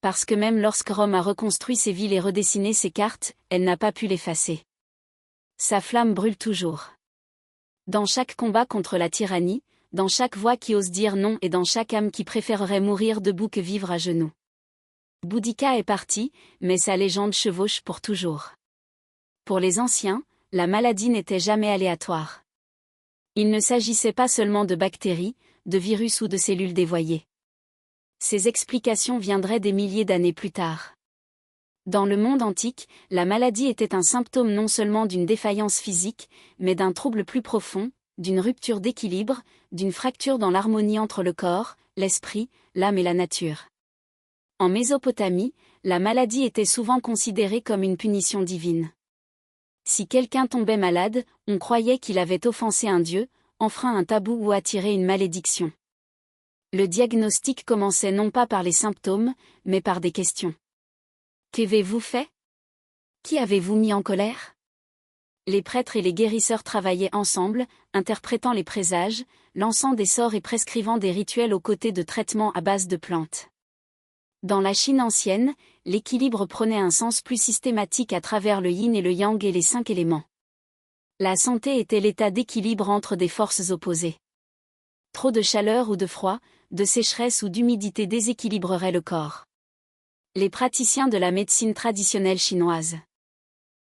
Parce que même lorsque Rome a reconstruit ses villes et redessiné ses cartes, elle n'a pas pu l'effacer. Sa flamme brûle toujours. Dans chaque combat contre la tyrannie, dans chaque voix qui ose dire non et dans chaque âme qui préférerait mourir debout que vivre à genoux. Boudica est partie, mais sa légende chevauche pour toujours. Pour les anciens, la maladie n'était jamais aléatoire. Il ne s'agissait pas seulement de bactéries, de virus ou de cellules dévoyées. Ces explications viendraient des milliers d'années plus tard. Dans le monde antique, la maladie était un symptôme non seulement d'une défaillance physique, mais d'un trouble plus profond, d'une rupture d'équilibre, d'une fracture dans l'harmonie entre le corps, l'esprit, l'âme et la nature. En Mésopotamie, la maladie était souvent considérée comme une punition divine. Si quelqu'un tombait malade, on croyait qu'il avait offensé un dieu, enfreint un tabou ou attiré une malédiction. Le diagnostic commençait non pas par les symptômes, mais par des questions. Qu'avez-vous fait? Qui avez-vous mis en colère? Les prêtres et les guérisseurs travaillaient ensemble, interprétant les présages, lançant des sorts et prescrivant des rituels aux côtés de traitements à base de plantes. Dans la Chine ancienne, l'équilibre prenait un sens plus systématique à travers le yin et le yang et les 5 éléments. La santé était l'état d'équilibre entre des forces opposées. Trop de chaleur ou de froid, de sécheresse ou d'humidité déséquilibrerait le corps. Les praticiens de la médecine traditionnelle chinoise